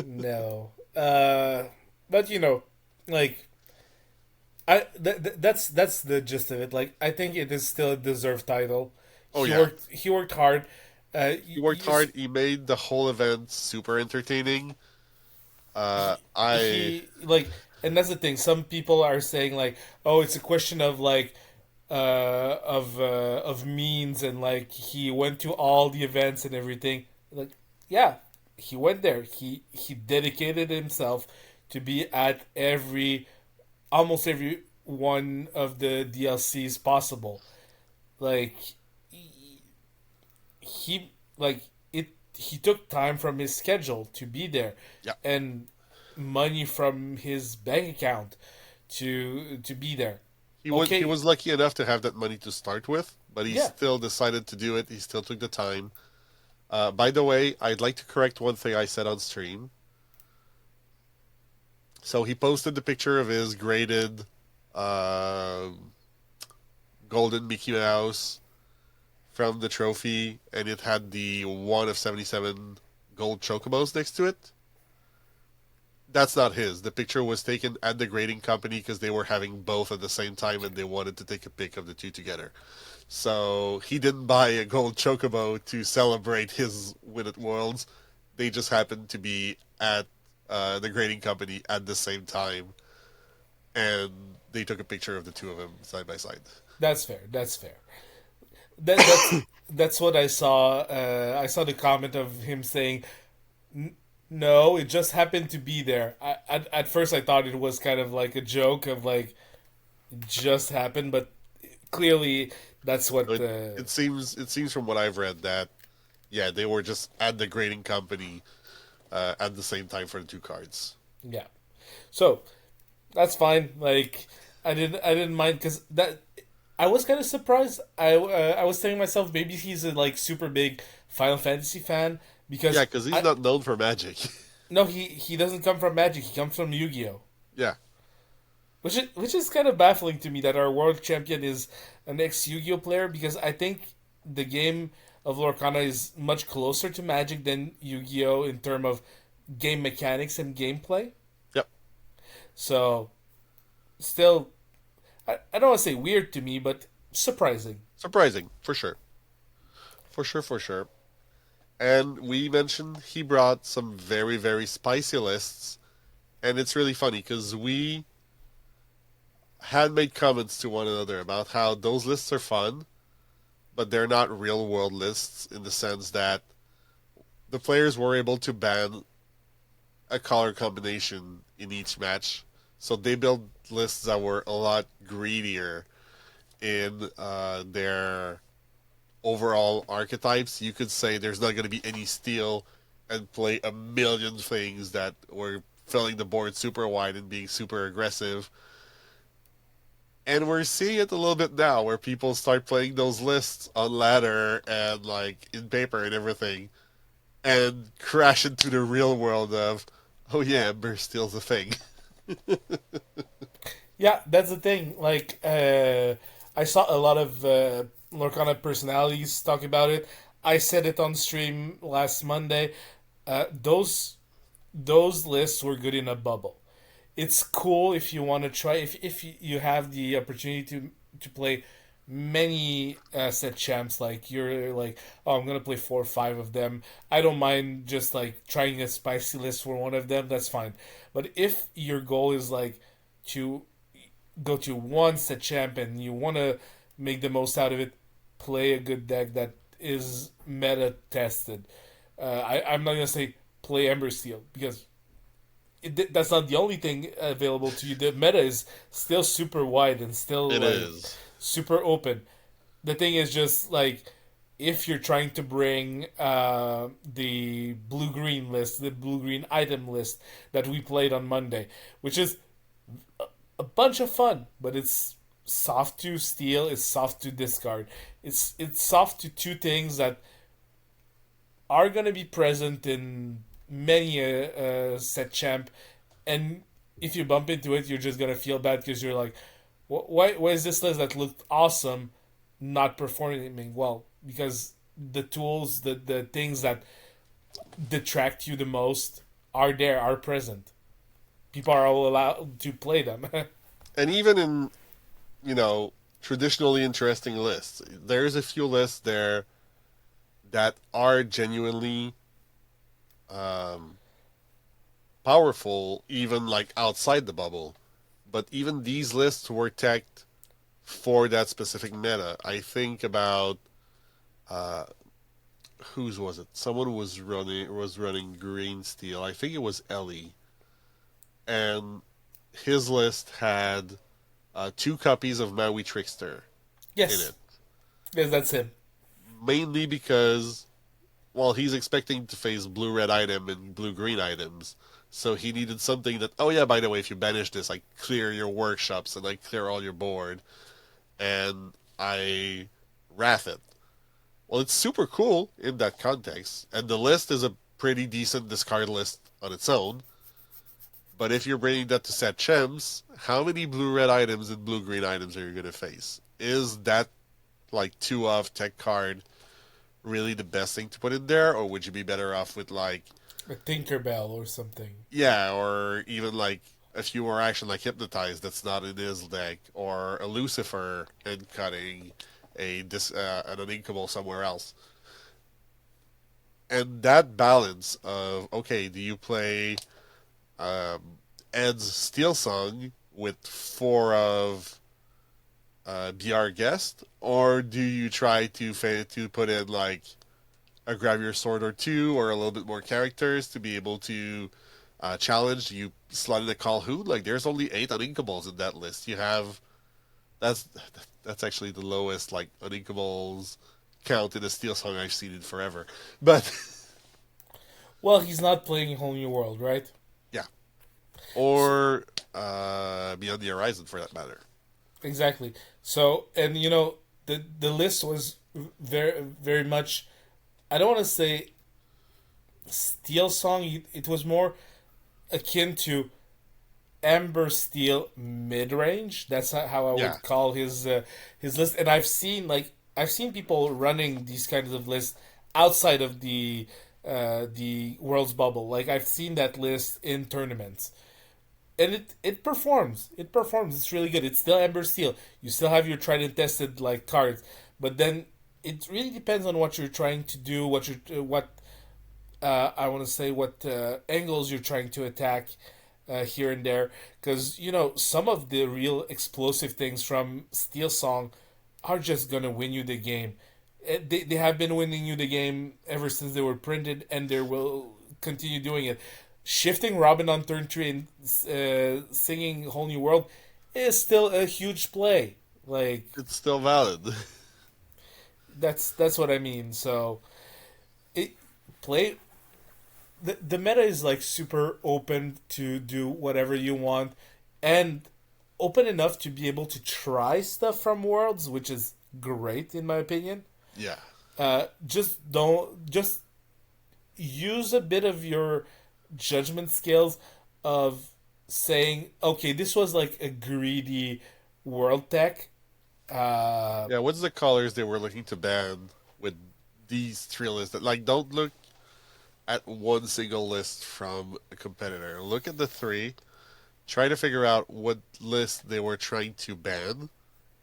No. But like that's the gist of it. Like I think it is still a deserved title. Oh He yeah, worked hard. he worked hard. He made the whole event super entertaining. I he like, and that's the thing. Some people are saying like, oh, it's a question of like of means, and like he went to all the events and everything. Like, yeah, he went there. He dedicated himself to be at almost every one of the DLCs possible. Like he like it he took time from his schedule to be there, yeah, and money from his bank account to be there. he Okay, was lucky enough to have that money to start with, but he yeah. still decided to do it. He still took the time. By the way, I'd like to correct one thing I said on stream. So he posted the picture of his graded uh, golden Mickey Mouse from the trophy, and it had the one of 77 gold chocobos next to it. That's not his. The picture was taken at the grading company because they were having both at the same time and they wanted to take a pic of the two together. So he didn't buy a gold chocobo to celebrate his win at Worlds. They just happened to be at the grading company at the same time, and they took a picture of the two of them side by side. That's fair. That's fair. That's what I saw. I saw the comment of him saying, "No, it just happened to be there." At first, I thought it was kind of like a joke of like it just happened, but clearly that's So what. it seems from what I've read that yeah they were just at the grading company at the same time for the two cards. Yeah. So that's fine. Like I didn't mind because that I was kind of surprised. I was telling myself maybe he's a like super big Final Fantasy fan Yeah, because because he's I not known for magic. no he doesn't come from Magic. He comes from Yu Gi Oh, Yeah, which is kind of baffling to me that our world champion is an ex Yu Gi Oh player because I think the game of Lorcana is much closer to Magic than Yu Gi Oh in terms of game mechanics and gameplay. yep, So still I don't want to say weird to me, but surprising. surprising for sure, for sure. And we mentioned he brought some very spicy lists, and it's really funny because we had made comments to one another about how those lists are fun, but they're not real world lists in the sense that the players were able to ban a color combination in each match. So they built lists that were a lot greedier in their overall archetypes. You could say there's not going to be any steal and play a million things that were filling the board super wide and being super aggressive. And we're seeing it a little bit now where people start playing those lists on ladder and like in paper and everything and crash into the real world of, oh yeah, Ember steals a thing. Yeah, that's the thing. Like, I saw a lot of Lorcana personalities talk about it. I said it on stream last Monday. Those lists were good in a bubble. It's cool if you want to try if you have the opportunity to play many set champs, like you're like, oh, I'm gonna play 4 or 5 of them. I don't mind just like trying a spicy list for one of them, that's fine. But if your goal is like to go to one set champ and you want to make the most out of it, play a good deck that is meta tested. I'm not gonna say play Ember Steel because that's not the only thing available to you. The meta is still super wide and still It like is. super open. The thing is just like if you're trying to bring the blue green list, the blue green item list that we played on Monday, which is a bunch of fun, but it's soft to steal, it's soft to discard. It's soft to two things that are gonna be present in many a set champ, and if you bump into it, you're just gonna feel bad because you're like, why is this list that looked awesome not performing well? Because the tools, the things that detract you the most are there, are present. People are all allowed to play them. And even in, traditionally interesting lists, there's a few lists there that are genuinely um, powerful, even like outside the bubble. But even these lists were teched for that specific meta. I think about uh, whose was it? Someone was running Green Steel. I think it was Ellie, and his list had two copies of Maui Trickster in Yes, it, yes, that's him. mainly because well, he's expecting to face blue red item and blue green items. So he needed something that, oh yeah, by the way, if you banish this, I clear your workshops and I clear all your board, and I wrath it. Well, it's super cool in that context, and the list is a pretty decent discard list on its own. But if you're bringing that to set chems, how many blue red items and blue green items are you going to face? Is that like two off tech card really the best thing to put in there, or would you be better off with like A Tinkerbell or something. yeah, or even like a few more action like Hypnotize that's not in his deck, or a Lucifer and cutting an Uninkable somewhere else. And that balance of okay, do you play um, Ed's Steel Song with four of BR Guest, or do you try to put in like a Grab Your Sword or two, or a little bit more characters to be able to challenge? You slot in a Calhoun. Like there's only 8 Uninkables in that list. You have that's that's actually the lowest like Uninkables count in a Steel Song I've seen in forever. But Well, he's not playing a whole new world, right? yeah, So, or Beyond the Horizon for that matter. exactly. So, and the list was very much. I don't want to say steel song. It was more akin to Amber Steel mid range. That's how I Yeah, would call his list. And I've seen people running these kinds of lists outside of the world's bubble. Like I've seen that list in tournaments, and it performs. It performs. It's really good. It's still Amber Steel. You still have your tried and tested like cards, but then it really depends on what you're trying to do. What I want to say what angles you're trying to attack here and there, because some of the real explosive things from Steel Song are just gonna win you the game. They have been winning you the game ever since they were printed, and they will continue doing it. Shifting Robin on turn 3 and singing Whole New World is still a huge play. Like it's still valid. that's what I mean. So it play the meta is like super open to do whatever you want, and open enough to be able to try stuff from Worlds, which is great in my opinion. Yeah, Just use a bit of your judgment skills of saying, okay, this was like a greedy world tech. Uh, yeah. What's the colors they were looking to ban with these 3 lists? That like don't look at one single list from a competitor. Look at the 3. Try to figure out what list they were trying to ban,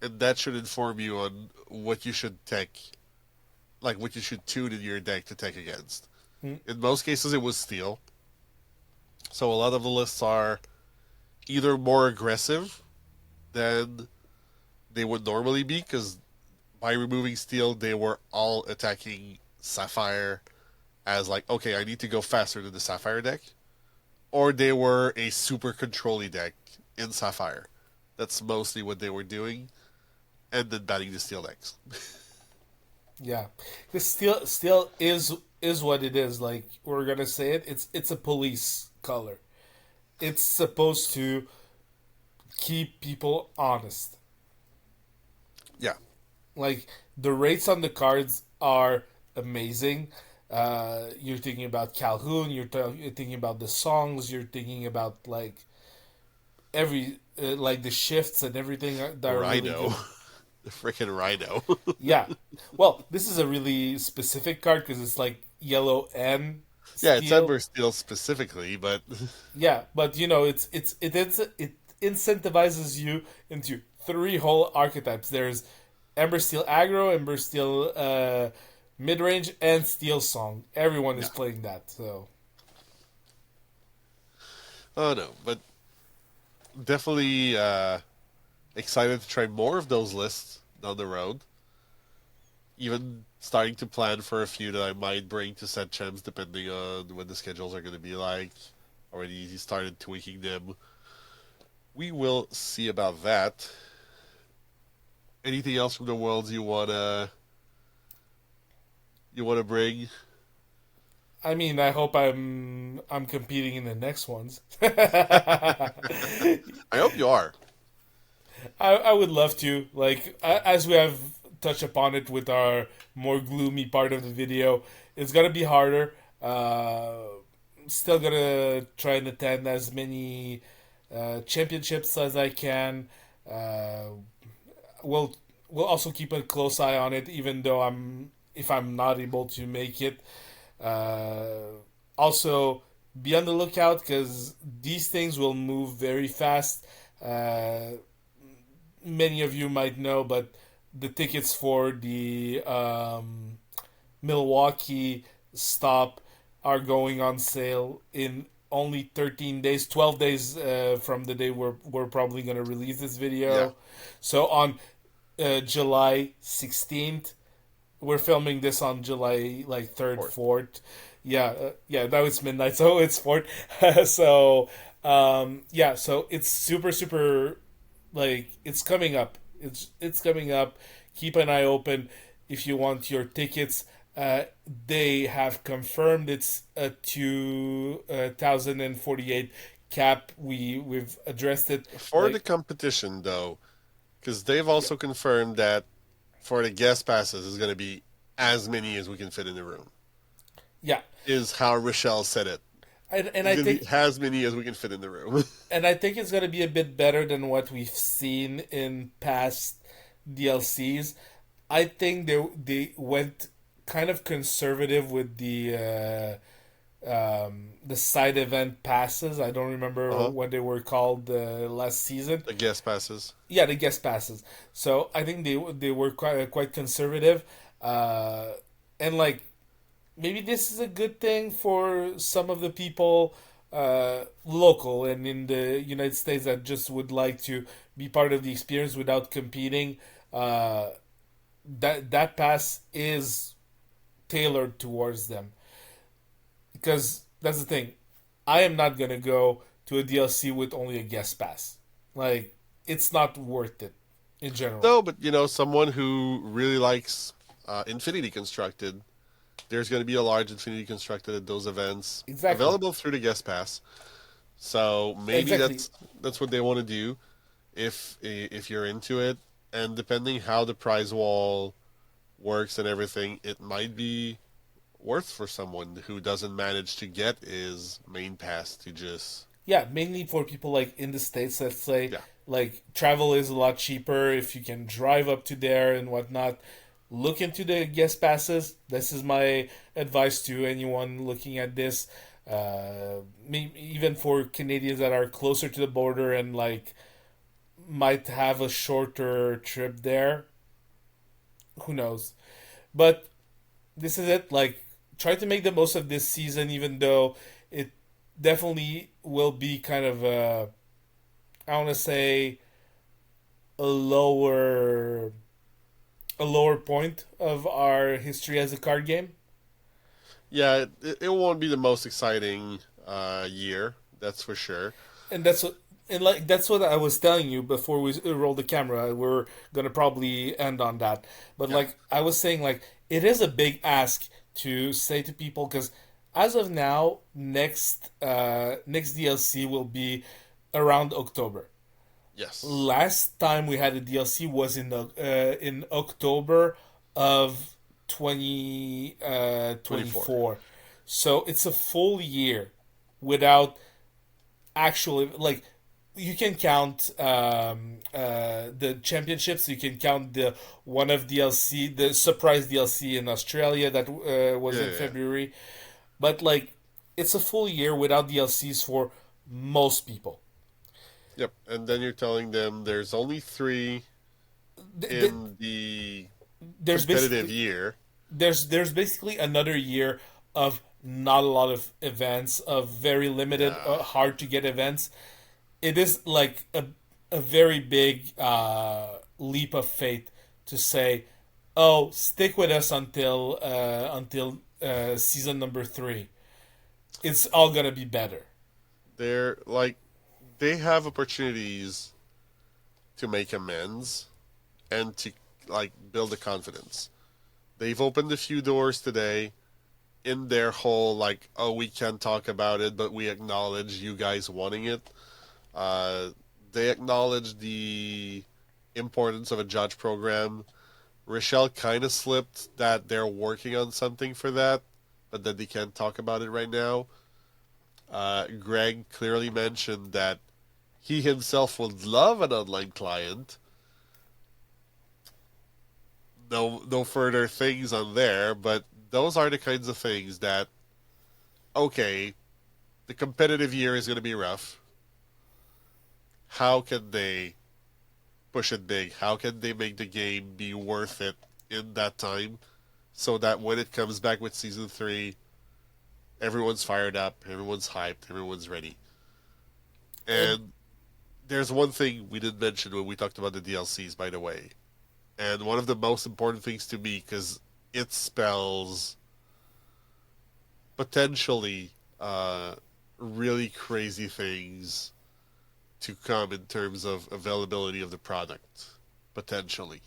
and that should inform you on what you should tech, like what you should tune in your deck to tech against. mm, In most cases, it was steel. So a lot of the lists are either more aggressive than they would normally be, because by removing steel, they were all attacking sapphire as like, okay, I need to go faster than the sapphire deck, or they were a super controlly deck in sapphire. That's mostly what they were doing, and then banning the steel decks. yeah, this still is what it is. Like we're gonna say it. It's a police color. It's supposed to keep people honest. Yeah, Like the rates on the cards are amazing. You're thinking about Calhoun. You're thinking about the songs. You're thinking about like every like the shifts and everything that are really Rhino, good. the freaking Rhino. Yeah. Well, this is a really specific card because it's like yellow and Yeah, it's Steel. Ember Steel specifically, but Yeah, but it incentivizes you into three whole archetypes. There's Ember Steel aggro, Ember Steel mid range, and Steel Song. Everyone is yeah. playing that. So Oh no, but definitely excited to try more of those lists down the road. Even starting to plan for a few that I might bring to set champs depending on what the schedules are going to be like. Already started tweaking them. We will see about that. Anything else from the worlds you wanna bring? I mean, I hope I'm competing in the next ones. I hope you are. I would love to. Like as we have touched upon it with our more gloomy part of the video, it's gonna be harder. Still gonna try and attend as many championships as I can. Uh, we'll we'll also keep a close eye on it, even though if I'm not able to make it. Also, be on the lookout because these things will move very fast. Uh, Many of you might know, but the tickets for the Milwaukee stop are going on sale in only 13 days, 12 days from the day we're probably going to release this Yeah, video. So on July 16th, we're filming this on July like 3rd, fourth. 4th. Yeah, now it's midnight, so it's 4th. So, yeah, so it's super like it's coming up. It's coming up. Keep an eye open if you want your tickets. They have confirmed it's a 2048 cap. We've addressed it. For the Like competition, though, because they've yeah, also confirmed that for the guest passes is going to be as many as we can fit in the room. yeah, Is how Rochelle said it. and It's I going to think be as many as we can fit in the room. it's gonna be a bit better than what we've seen in past DLCs. I think they went kind of conservative with the side event passes. I don't remember Uh-huh. what they were called last season. The guest passes. Yeah, the guest passes. So I think they were quite conservative, uh, and like maybe this is a good thing for some of the people local and in the United States that just would like to be part of the experience without competing. Uh, that pass is tailored towards them because that's the thing. I am not gonna go to a DLC with only a guest pass. Like it's not worth it in general. No, but someone who really likes Infinity Constructed, there's going to be a large Infinity Constructed at those events Exactly. available through the guest pass. So maybe Exactly. that's what they want to do if you're into it, and depending how the prize wall works and everything, it might be worth for someone who doesn't manage to get his main pass to just Yeah, mainly for people like in the States, let's say, yeah. like travel is a lot cheaper if you can drive up to there and whatnot. Look into the guest passes. This is my advice to anyone looking at this. Even for Canadians that are closer to the border and like might have a shorter trip there. Who knows? But this is it. Like, try to make the most of this season, even though it definitely will be kind of I want to say a lower a lower point of our history as a card game, Yeah, it won't be the most exciting year, that's for sure. and that's what I was telling you before we roll the camera. We're gonna probably end on that, but Yeah. like I was saying, like it is a big ask to say to people because as of now, next DLC will be around October. Yes. Last time we had a DLC was in October of 24. 2024. So it's a full year without actually like you can count the championships. You can count the one of DLC, the surprise DLC in Australia that was Yeah, in yeah, yeah. February. but like it's a full year without DLCs for most people. Yep. And then you're telling them there's only three Th- th- in the there's competitive basically year. there's basically another year of not a lot of events, of very limited, Yeah. hard to get events. It is like a very big leap of faith to say, "Oh, stick with us until season number 3. It's all gonna be better." They're like, they have opportunities to make amends and to like build a confidence. They've opened a few doors today in their whole like, oh, we can talk about it, but we acknowledge you guys wanting it. Uh, they acknowledge the importance of a judge program. Rochelle kind of slipped that they're working on something for that, but that they can't talk about it right now. Greg clearly mentioned that he himself would love an online client. No further things on there, but those are the kinds of things that, okay, the competitive year is going to be rough. How can they push it big? How can they make the game be worth it in that time so that when it comes back with season 3, everyone's fired up, everyone's hyped, everyone's ready? And And there's one thing we didn't mention when we talked about the DLCs, by the way. And one of the most important things to me, because it spells potentially really crazy things to come in terms of availability of the product, potentially.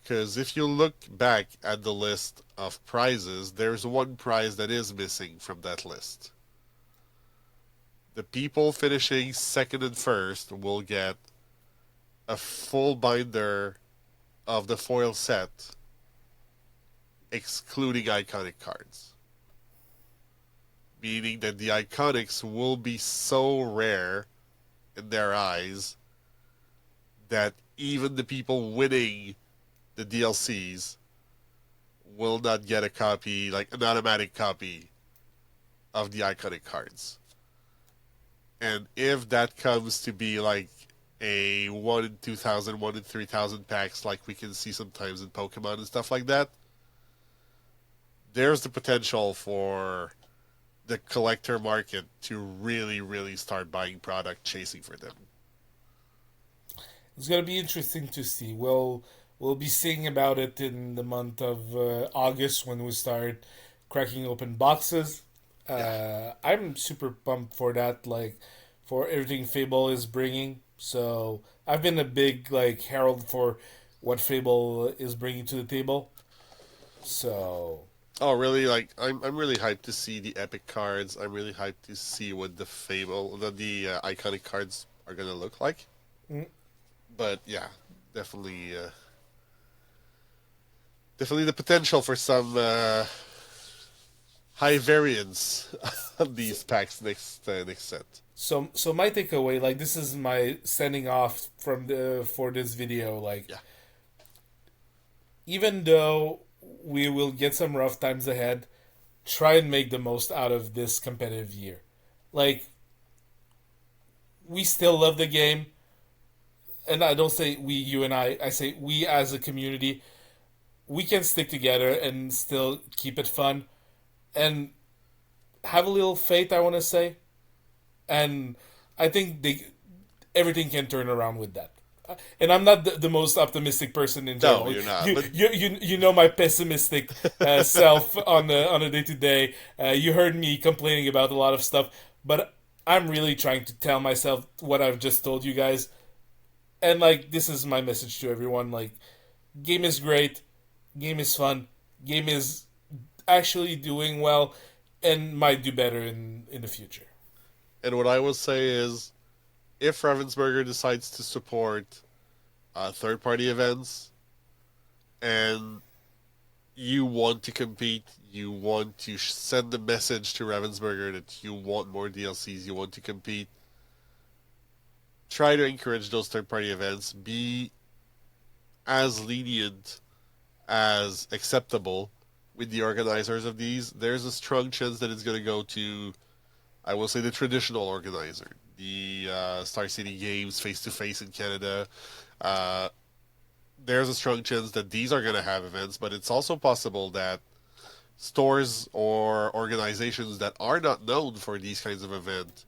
Because if you look back at the list of prizes, there's one prize that is missing from that list. The people finishing second and first will get a full binder of the foil set, excluding iconic cards. Meaning that the iconics will be so rare in their eyes that even the people winning the DLCs will not get a copy, like an automatic copy of the iconic cards. And if that comes to be like a 1 in 2,000, 1 in 3,000 packs, like we can see sometimes in Pokemon and stuff like that, there's the potential for the collector market to really, really start buying product, chasing for them. it's gonna be interesting to see. We'll be seeing about it in the month of August when we start cracking open boxes. Yeah. I'm super pumped for that, like for everything Fable is bringing. So I've been a big like herald for what Fable is bringing to the table. So Oh, really? Like, I'm really hyped to see the epic cards. I'm really hyped to see what the Fable, the iconic cards are gonna look like. mm, But yeah, definitely, definitely the potential for some high variance on so these packs next set. so my takeaway, like this is my sending off from the for this video, like Yeah, even though we will get some rough times ahead, try and make the most out of this competitive year. Like we still love the game, and I don't say we, you and I say we as a community. We can stick together and still keep it fun and have a little faith. I want to say, and I think everything can turn around with that. And I'm not the most optimistic person in no, general. you're not. But You know my pessimistic self on a day to day. You heard me complaining about a lot of stuff, but I'm really trying to tell myself what I've just told you guys. And like this is my message to everyone. Like game is great, game is fun, game is actually doing well, and might do better in the future. and what I will say is, if Ravensburger decides to support third-party events and you want to compete, you want to send a message to Ravensburger that you want more DLCs, you want to compete, try to encourage those third party events, be as lenient as acceptable with the organizers of these, there's a strong chance that it's going to go to, I will say, the traditional organizer, the Star City Games face to face in Canada. Uh, there's a strong chance that these are going to have events, but it's also possible that stores or organizations that are not known for these kinds of events,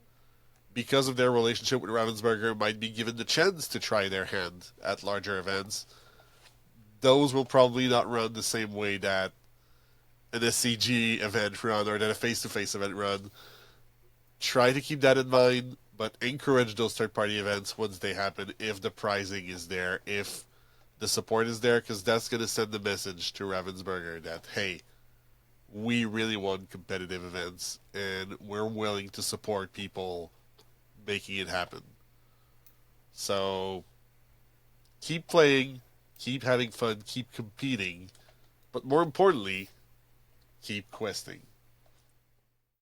because of their relationship with Ravensburger, might be given the chance to try their hand at larger events. Those will probably not run the same way that an SCG event run or that a face to face event run. Try to keep that in mind, but encourage those third party events once they happen if the pricing is there, if the support is there, because that's going to send the message to Ravensburger that, hey, we really want competitive events and we're willing to support people making it happen. So keep playing, keep having fun, keep competing, but more importantly, keep questing.